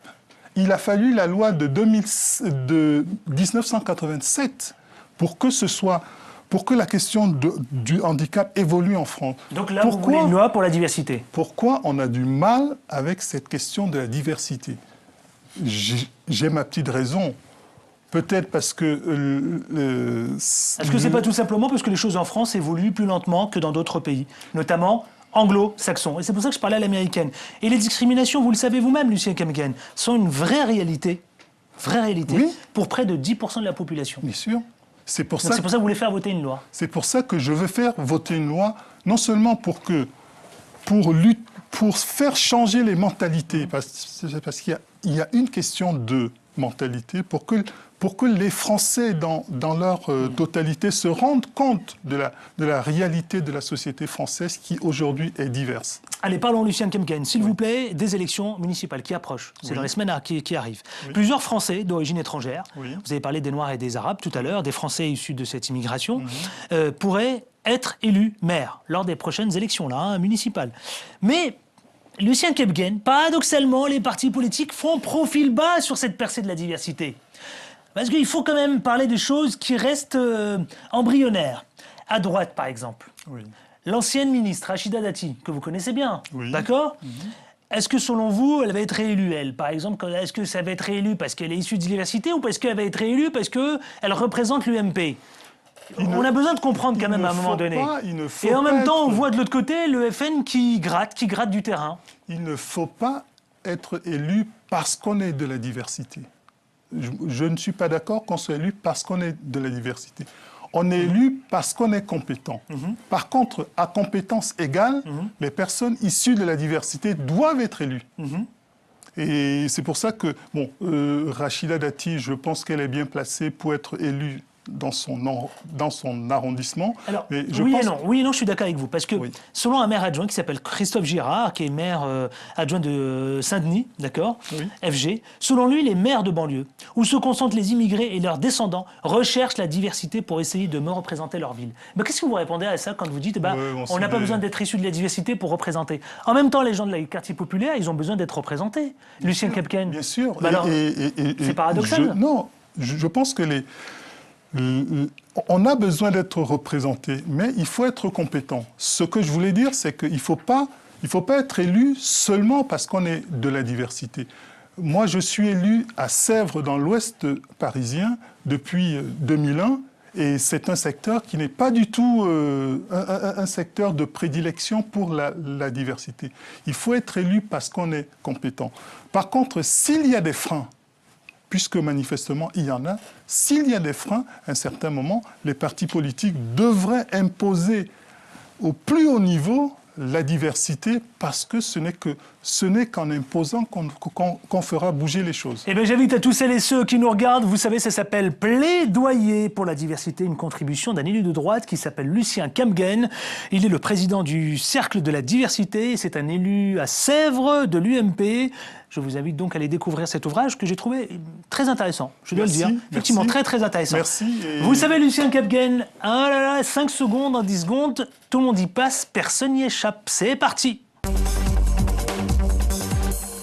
Il a fallu la loi de 1987 pour que la question du handicap évolue en France. Donc là, vous voulez une loi pour la diversité? Pourquoi on a du mal avec cette question de la diversité? J'ai ma petite raison. Peut-être parce que... Est-ce que c'est pas tout simplement parce que les choses en France évoluent plus lentement que dans d'autres pays, notamment anglo-saxons? Et c'est pour ça que je parlais à l'américaine. Et les discriminations, vous le savez vous-même, Lucien Kemken, sont une vraie réalité oui, pour près de 10% de la population. Bien sûr. C'est pour ça que vous voulez faire voter une loi. C'est pour ça que je veux faire voter une loi, non seulement pour faire changer les mentalités, parce qu'il y a une question de mentalité, pour que les Français, dans leur totalité, se rendent compte de la réalité de la société française qui, aujourd'hui, est diverse. Allez, parlons, Lucien Kemken, s'il vous plaît, des élections municipales qui approchent. C'est dans les semaines qui arrivent. Plusieurs Français d'origine étrangère, vous avez parlé des Noirs et des Arabes tout à l'heure, des Français issus de cette immigration, pourraient être élus maires lors des prochaines élections municipales. Mais Lucien Kemken, paradoxalement, les partis politiques font profil bas sur cette percée de la diversité. Parce qu'il faut quand même parler des choses qui restent embryonnaires. À droite, par exemple. L'ancienne ministre Rachida Dati, que vous connaissez bien, d'accord? Est-ce que, selon vous, elle va être réélue, elle? Par exemple, est-ce que ça va être réélue parce qu'elle est issue de diversité ou parce qu'elle va être réélue parce qu'elle représente l'UMP? On a besoin de comprendre quand même à un moment donné. Et en même temps, on voit de l'autre côté le FN qui gratte du terrain. Il ne faut pas être élu parce qu'on est de la diversité. Je ne suis pas d'accord qu'on soit élu parce qu'on est de la diversité. On est élu parce qu'on est compétent. Par contre, à compétence égale, les personnes issues de la diversité doivent être élues. Et c'est pour ça que, Rachida Dati, je pense qu'elle est bien placée pour être élue dans son arrondissement. Alors, oui et non, je suis d'accord avec vous. Parce que selon un maire adjoint qui s'appelle Christophe Girard, qui est maire adjoint de Saint-Denis, d'accord, FG, selon lui, les maires de banlieue, où se concentrent les immigrés et leurs descendants, recherchent la diversité pour essayer de mieux représenter leur ville. Mais qu'est-ce que vous répondez à ça quand vous dites on n'a pas besoin d'être issu de la diversité pour représenter? En même temps, les gens de la quartier populaire, ils ont besoin d'être représentés. Lucien Kemken. Bien sûr. Alors, c'est paradoxal. Je pense que on a besoin d'être représenté, mais il faut être compétent. Ce que je voulais dire, c'est qu'il ne faut pas être élu seulement parce qu'on est de la diversité. Moi, je suis élu à Sèvres, dans l'ouest parisien, depuis 2001, et c'est un secteur qui n'est pas du tout un secteur de prédilection pour la diversité. Il faut être élu parce qu'on est compétent. Par contre, s'il y a des freins, puisque manifestement il y en a. S'il y a des freins, à un certain moment, les partis politiques devraient imposer au plus haut niveau la diversité, parce que ce n'est qu'en imposant qu'on fera bouger les choses. Eh bien, j'invite à tous celles et ceux qui nous regardent, vous savez, ça s'appelle Plaidoyer pour la diversité, une contribution d'un élu de droite qui s'appelle Lucien Kemgen. Il est le président du Cercle de la diversité, c'est un élu à Sèvres de l'UMP. Je vous invite donc à aller découvrir cet ouvrage que j'ai trouvé très intéressant, je dois le dire. Effectivement, très très intéressant. Merci. Vous savez, Lucien Kemgen, 5 secondes, en 10 secondes, tout le monde y passe, personne n'y échappe. C'est parti.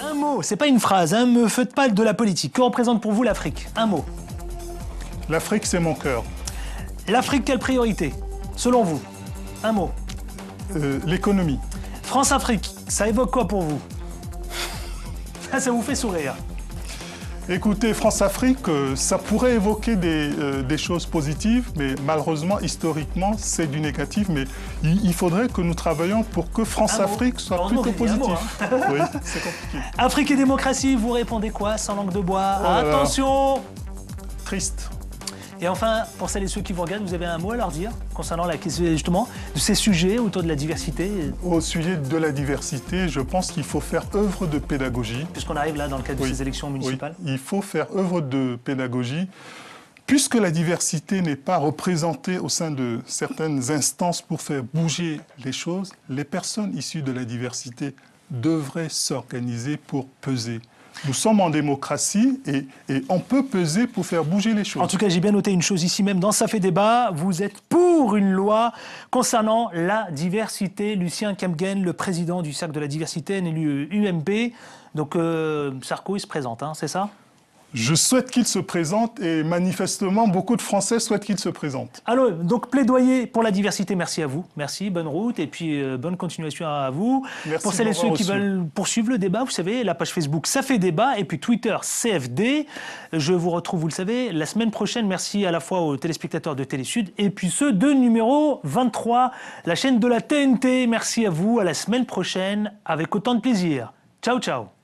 Un mot, c'est pas une phrase, hein, me faites pas de la politique. Que représente pour vous l'Afrique? Un mot. L'Afrique, c'est mon cœur. L'Afrique, quelle priorité, selon vous? Un mot. L'économie. France-Afrique, ça évoque quoi pour vous? Ça vous fait sourire. Écoutez, France-Afrique, ça pourrait évoquer des choses positives, mais malheureusement, historiquement, c'est du négatif. Mais il faudrait que nous travaillions pour que France-Afrique soit plutôt positif. Oui, c'est compliqué. Afrique et démocratie, vous répondez quoi, sans langue de bois? Attention! Triste. Et enfin, pour celles et ceux qui vous regardent, vous avez un mot à leur dire concernant la question, justement, de ces sujets autour de la diversité? Au sujet de la diversité, je pense qu'il faut faire œuvre de pédagogie. Puisqu'on arrive là dans le cadre de ces élections municipales. Oui, il faut faire œuvre de pédagogie. Puisque la diversité n'est pas représentée au sein de certaines instances pour faire bouger les choses, les personnes issues de la diversité devraient s'organiser pour peser. Nous sommes en démocratie et on peut peser pour faire bouger les choses. En tout cas, j'ai bien noté une chose ici même, dans Ça fait débat, vous êtes pour une loi concernant la diversité. Lucien Kemgen, le président du Cercle de la diversité, un élu UMP. Donc Sarko, il se présente, hein, c'est ça? Je souhaite qu'il se présente et manifestement, beaucoup de Français souhaitent qu'il se présente. Alors, donc plaidoyer pour la diversité, merci à vous. Merci, bonne route et puis bonne continuation à vous. Merci pour celles et ceux qui veulent poursuivre le débat, vous savez, la page Facebook Ça fait débat et puis Twitter CFD. Je vous retrouve, vous le savez, la semaine prochaine. Merci à la fois aux téléspectateurs de Télésud et puis ceux de numéro 23, la chaîne de la TNT. Merci à vous, à la semaine prochaine avec autant de plaisir. Ciao, ciao.